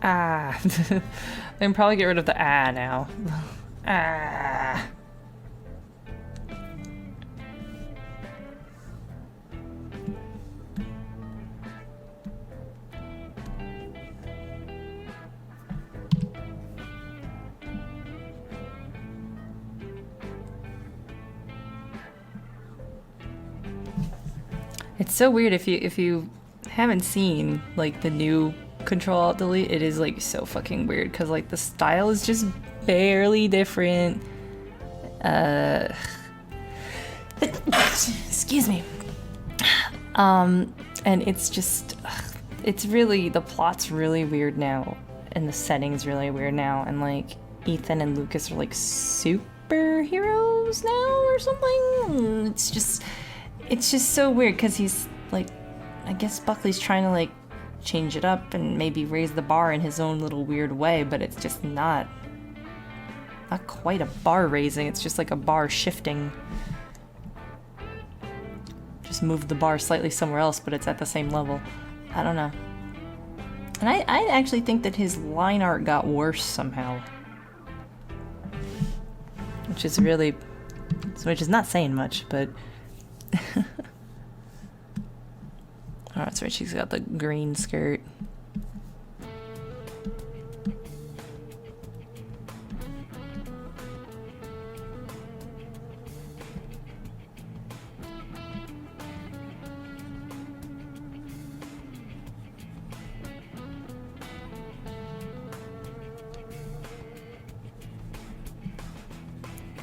A: Ah. I can probably get rid of the ah now. Ah. It's so weird if you haven't seen like the new Control-Alt-Delete, it is like so fucking weird because like the style is just barely different. Excuse me. And it's just it's really, the plot's really weird now and the setting's really weird now, and like Ethan and Lucas are like superheroes now or something. It's just so weird because he's like, I guess Buckley's trying to like change it up and maybe raise the bar in his own little weird way, but it's just not quite a bar raising, it's just like a bar shifting. Just moved the bar slightly somewhere else, but it's at the same level. I don't know. And I actually think that his line art got worse somehow. Which is not saying much, but oh, that's right, she's got the green skirt.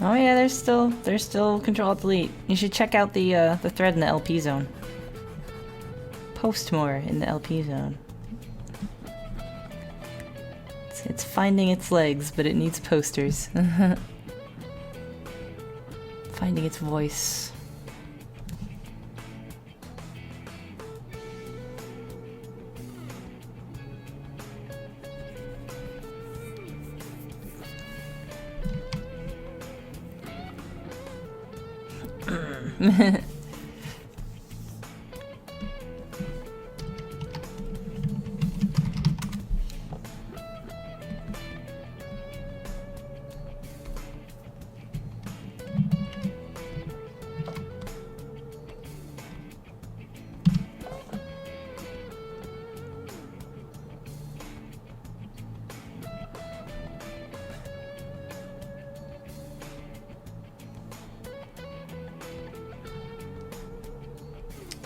A: Oh yeah, there's still Control-Alt-Delete. You should check out the thread in the LP zone. Post more in the LP zone. It's finding its legs, but it needs posters. Finding its voice.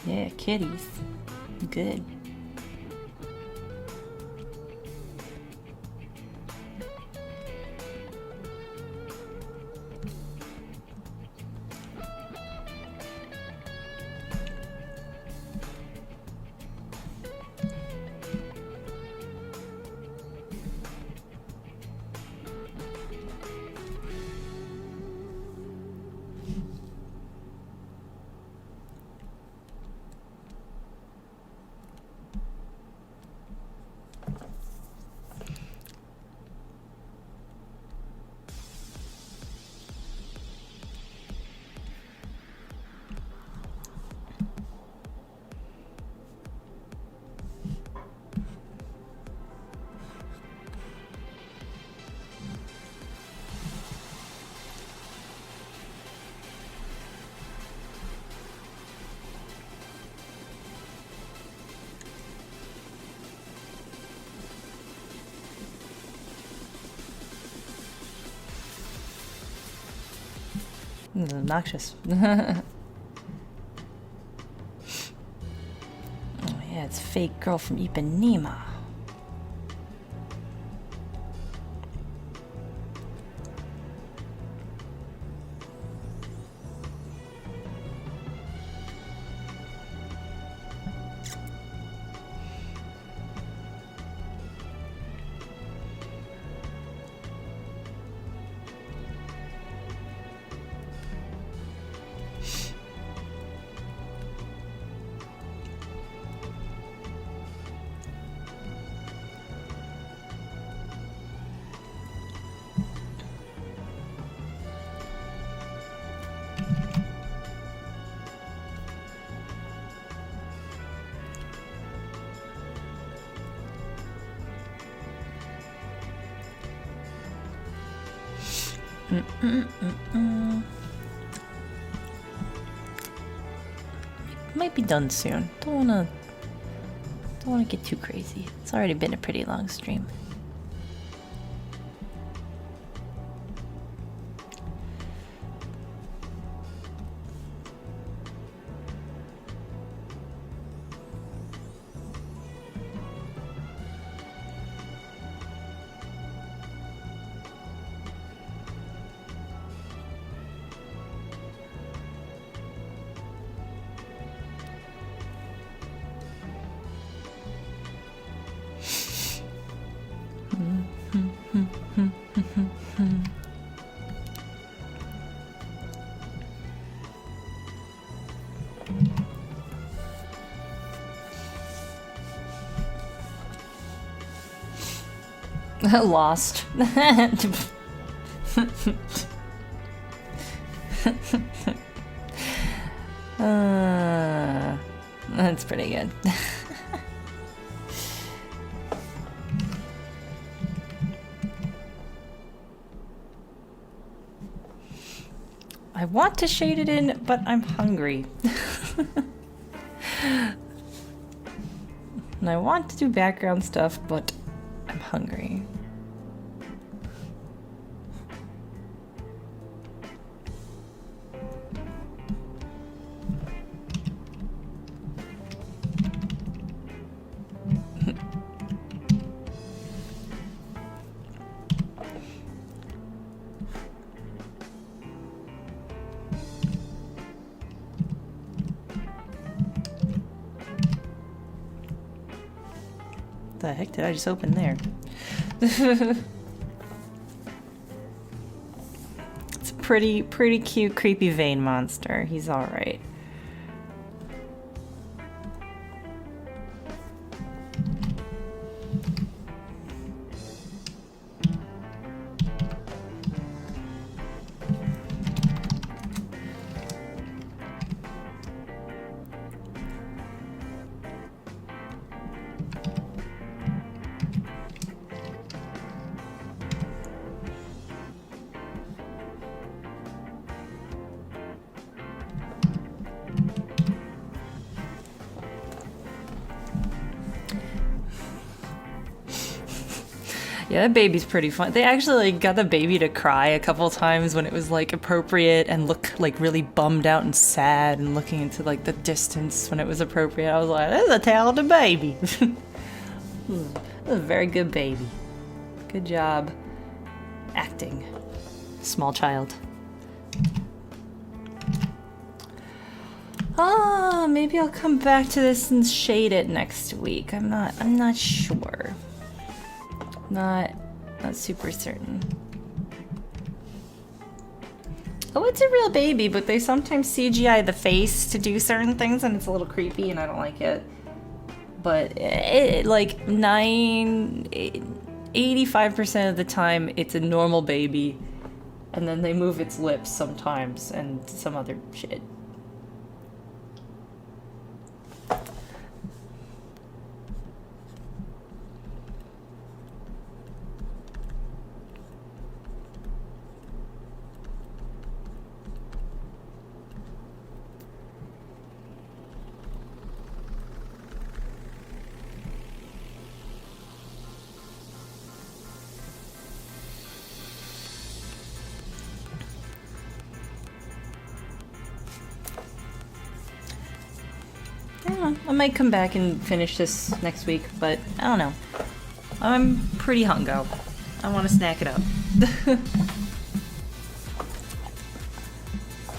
A: Yeah, kitties. Good. It's obnoxious. Oh yeah, it's fake girl from Ipanema. Might be done soon. Don't wanna get too crazy. It's already been a pretty long stream. Lost. That's pretty good. I want to shade it in, but I'm hungry. And I want to do background stuff, but I'm hungry. The heck did I just open there? It's a pretty cute, creepy vein monster. He's alright. Yeah, that baby's pretty fun. They actually like got the baby to cry a couple times when it was like appropriate and look like really bummed out and sad and looking into like the distance when it was appropriate. I was like, this is a talented baby. This is a very good baby. Good job acting, small child. Oh, maybe I'll come back to this and shade it next week. I'm not sure. Not super certain. Oh, it's a real baby, but they sometimes CGI the face to do certain things, and it's a little creepy, and I don't like it. But like 85% of the time, it's a normal baby, and then they move its lips sometimes, and some other shit. I might come back and finish this next week, but I don't know. I'm pretty hungo. I want to snack it up.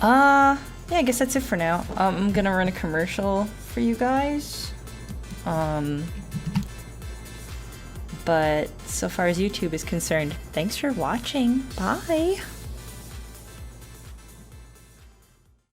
A: Yeah, I guess that's it for now. I'm gonna run a commercial for you guys. But so far as YouTube is concerned, thanks for watching. Bye!